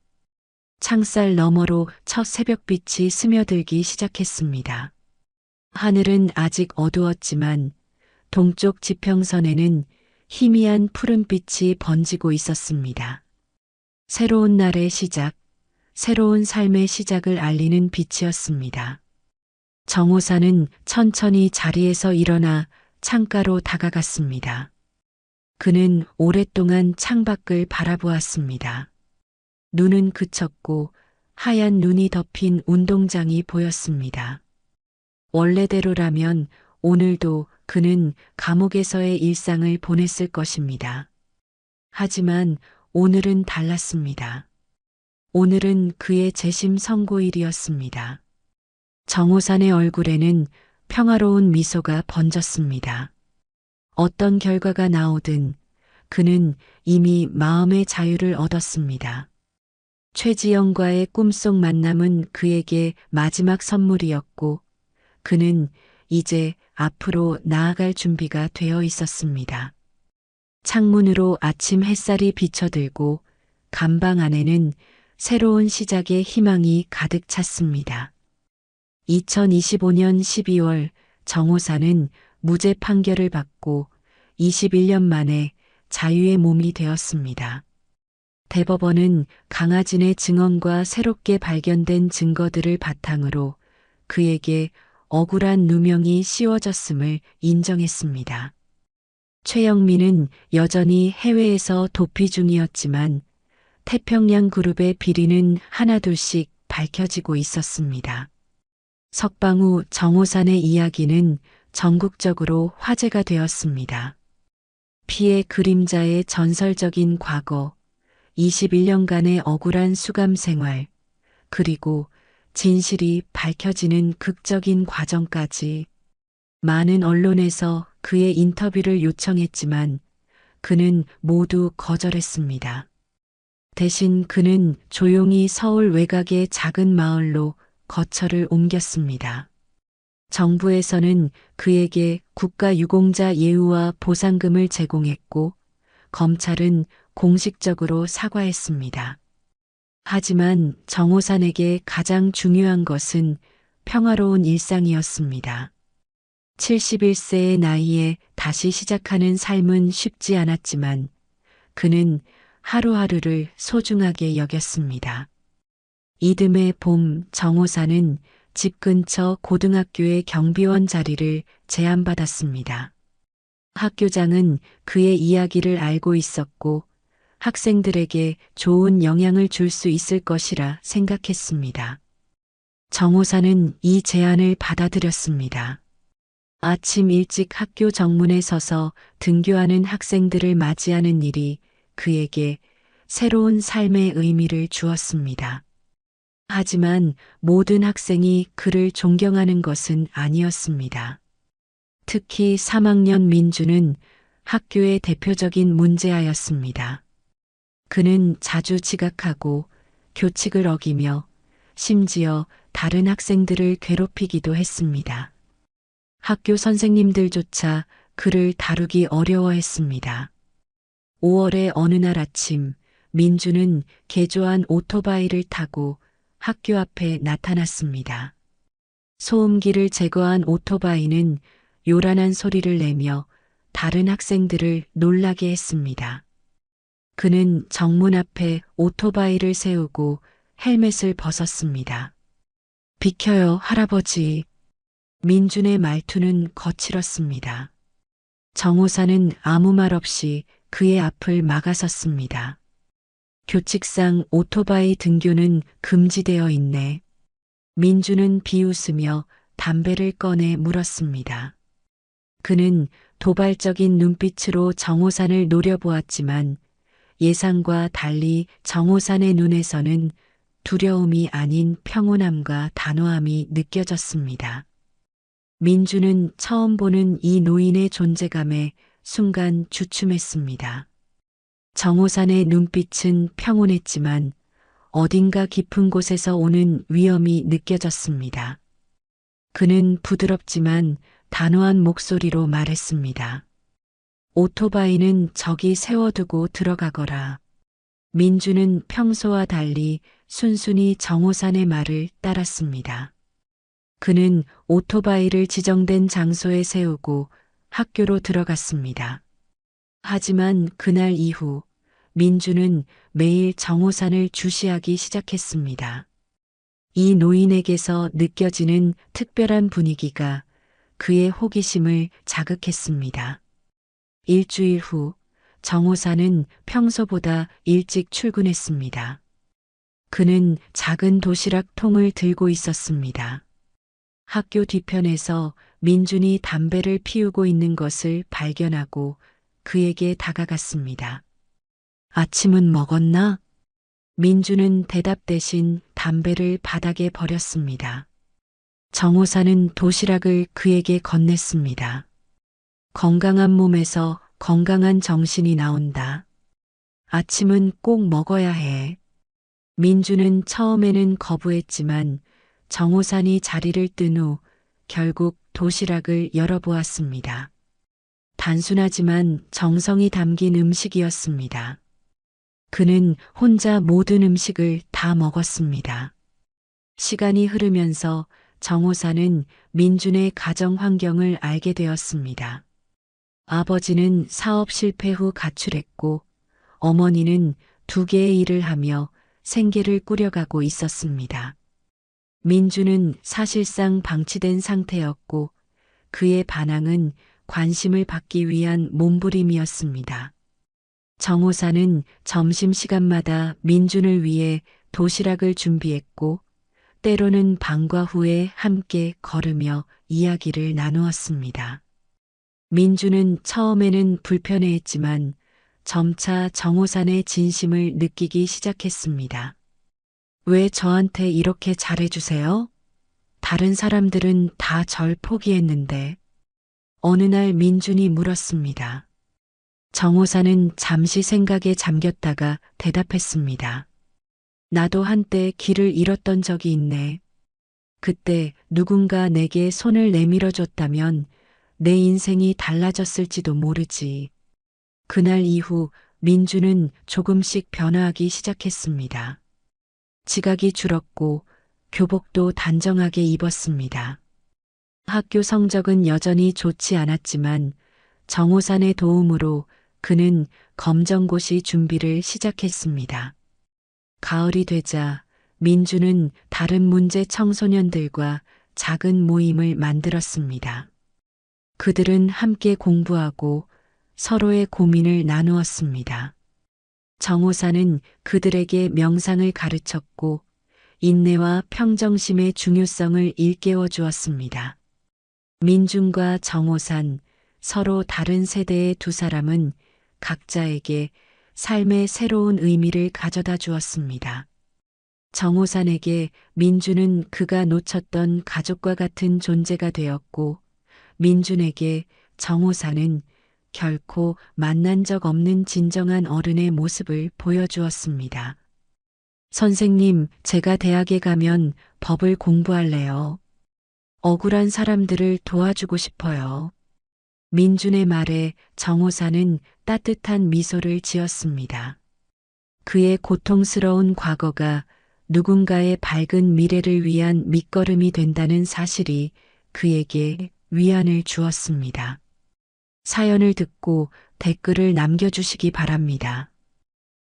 창살 너머로 첫 새벽빛이 스며들기 시작했습니다. 하늘은 아직 어두웠지만 동쪽 지평선에는 희미한 푸른빛이 번지고 있었습니다. 새로운 날의 시작, 새로운 삶의 시작을 알리는 빛이었습니다. 정호사는 천천히 자리에서 일어나 창가로 다가갔습니다. 그는 오랫동안 창밖을 바라보았습니다. 눈은 그쳤고 하얀 눈이 덮인 운동장이 보였습니다. 원래대로라면 오늘도 그는 감옥에서의 일상을 보냈을 것입니다. 하지만 오늘은 달랐습니다. 오늘은 그의 재심 선고일이었습니다. 정호산의 얼굴에는 평화로운 미소가 번졌습니다. 어떤 결과가 나오든 그는 이미 마음의 자유를 얻었습니다. 최지영과의 꿈속 만남은 그에게 마지막 선물이었고 그는 이제 앞으로 나아갈 준비가 되어 있었습니다. 창문으로 아침 햇살이 비쳐들고 감방 안에는 새로운 시작의 희망이 가득 찼습니다. 2025년 12월 정호사는 무죄 판결을 받고 21년 만에 자유의 몸이 되었습니다. 대법원은 강하진의 증언과 새롭게 발견된 증거들을 바탕으로 그에게 억울한 누명이 씌워졌음을 인정했습니다. 최영민은 여전히 해외에서 도피 중이었지만 태평양 그룹의 비리는 하나둘씩 밝혀지고 있었습니다. 석방후 정호산의 이야기는 전국적으로 화제가 되었습니다. 피해 그림자의 전설적인 과거, 21년간의 억울한 수감 생활, 그리고 진실이 밝혀지는 극적인 과정까지 많은 언론에서 그의 인터뷰를 요청했지만 그는 모두 거절했습니다. 대신 그는 조용히 서울 외곽의 작은 마을로 거처를 옮겼습니다. 정부에서는 그에게 국가유공자 예우와 보상금을 제공했고 검찰은 공식적으로 사과했습니다. 하지만 정호산에게 가장 중요한 것은 평화로운 일상이었습니다. 71세의 나이에 다시 시작하는 삶은 쉽지 않았지만 그는 하루하루를 소중하게 여겼습니다. 이듬해 봄 정호사는 집 근처 고등학교의 경비원 자리를 제안받았습니다. 학교장은 그의 이야기를 알고 있었고 학생들에게 좋은 영향을 줄 수 있을 것이라 생각했습니다. 정호사는 이 제안을 받아들였습니다. 아침 일찍 학교 정문에 서서 등교하는 학생들을 맞이하는 일이 그에게 새로운 삶의 의미를 주었습니다. 하지만 모든 학생이 그를 존경하는 것은 아니었습니다. 특히 3학년 민주는 학교의 대표적인 문제아였습니다. 그는 자주 지각하고 교칙을 어기며 심지어 다른 학생들을 괴롭히기도 했습니다. 학교 선생님들조차 그를 다루기 어려워했습니다. 5월의 어느 날 아침, 민주는 개조한 오토바이를 타고 학교 앞에 나타났습니다. 소음기를 제거한 오토바이는 요란한 소리를 내며 다른 학생들을 놀라게 했습니다. 그는 정문 앞에 오토바이를 세우고 헬멧을 벗었습니다. 비켜요, 할아버지. 민준의 말투는 거칠었습니다. 정호사는 아무 말 없이 그의 앞을 막아섰습니다. 교칙상 오토바이 등교는 금지되어 있네. 민주는 비웃으며 담배를 꺼내 물었습니다. 그는 도발적인 눈빛으로 정호산을 노려보았지만 예상과 달리 정호산의 눈에서는 두려움이 아닌 평온함과 단호함이 느껴졌습니다. 민주는 처음 보는 이 노인의 존재감에 순간 주춤했습니다. 정호산의 눈빛은 평온했지만 어딘가 깊은 곳에서 오는 위험이 느껴졌습니다. 그는 부드럽지만 단호한 목소리로 말했습니다. 오토바이는 저기 세워두고 들어가거라. 민주는 평소와 달리 순순히 정호산의 말을 따랐습니다. 그는 오토바이를 지정된 장소에 세우고 학교로 들어갔습니다. 하지만 그날 이후 민주는 매일 정호산을 주시하기 시작했습니다. 이 노인에게서 느껴지는 특별한 분위기가 그의 호기심을 자극했습니다. 일주일 후 정호산은 평소보다 일찍 출근했습니다. 그는 작은 도시락 통을 들고 있었습니다. 학교 뒤편에서 민준이 담배를 피우고 있는 것을 발견하고 그에게 다가갔습니다. 아침은 먹었나? 민주는 대답 대신 담배를 바닥에 버렸습니다. 정호사는 도시락을 그에게 건넸습니다. 건강한 몸에서 건강한 정신이 나온다. 아침은 꼭 먹어야 해. 민주는 처음에는 거부했지만 정호산이 자리를 뜬 후 결국 도시락을 열어보았습니다. 단순하지만 정성이 담긴 음식이었습니다. 그는 혼자 모든 음식을 다 먹었습니다. 시간이 흐르면서 정호사는 민준의 가정 환경을 알게 되었습니다. 아버지는 사업 실패 후 가출했고 어머니는 2개의 일을 하며 생계를 꾸려가고 있었습니다. 민준은 사실상 방치된 상태였고 그의 반항은 관심을 받기 위한 몸부림이었습니다. 정호사는 점심시간마다 민준을 위해 도시락을 준비했고 때로는 방과 후에 함께 걸으며 이야기를 나누었습니다. 민준은 처음에는 불편해했지만 점차 정호산의 진심을 느끼기 시작했습니다. 왜 저한테 이렇게 잘해주세요? 다른 사람들은 다 절 포기했는데. 어느 날 민준이 물었습니다. 정호사는 잠시 생각에 잠겼다가 대답했습니다. 나도 한때 길을 잃었던 적이 있네. 그때 누군가 내게 손을 내밀어 줬다면 내 인생이 달라졌을지도 모르지. 그날 이후 민주는 조금씩 변화하기 시작했습니다. 지각이 줄었고 교복도 단정하게 입었습니다. 학교 성적은 여전히 좋지 않았지만 정호산의 도움으로 그는 검정고시 준비를 시작했습니다. 가을이 되자 민주는 다른 문제 청소년들과 작은 모임을 만들었습니다. 그들은 함께 공부하고 서로의 고민을 나누었습니다. 정호사는 그들에게 명상을 가르쳤고 인내와 평정심의 중요성을 일깨워 주었습니다. 민준과 정호산, 서로 다른 세대의 두 사람은 각자에게 삶의 새로운 의미를 가져다 주었습니다. 정호산에게 민준은 그가 놓쳤던 가족과 같은 존재가 되었고 민준에게 정호산은 결코 만난 적 없는 진정한 어른의 모습을 보여주었습니다. 선생님, 제가 대학에 가면 법을 공부할래요. 억울한 사람들을 도와주고 싶어요. 민준의 말에 정호사는 따뜻한 미소를 지었습니다. 그의 고통스러운 과거가 누군가의 밝은 미래를 위한 밑거름이 된다는 사실이 그에게 위안을 주었습니다. 사연을 듣고 댓글을 남겨주시기 바랍니다.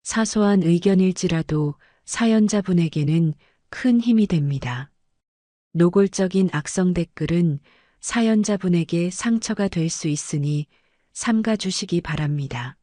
사소한 의견일지라도 사연자분에게는 큰 힘이 됩니다. 노골적인 악성 댓글은 사연자분에게 상처가 될 수 있으니 삼가 주시기 바랍니다.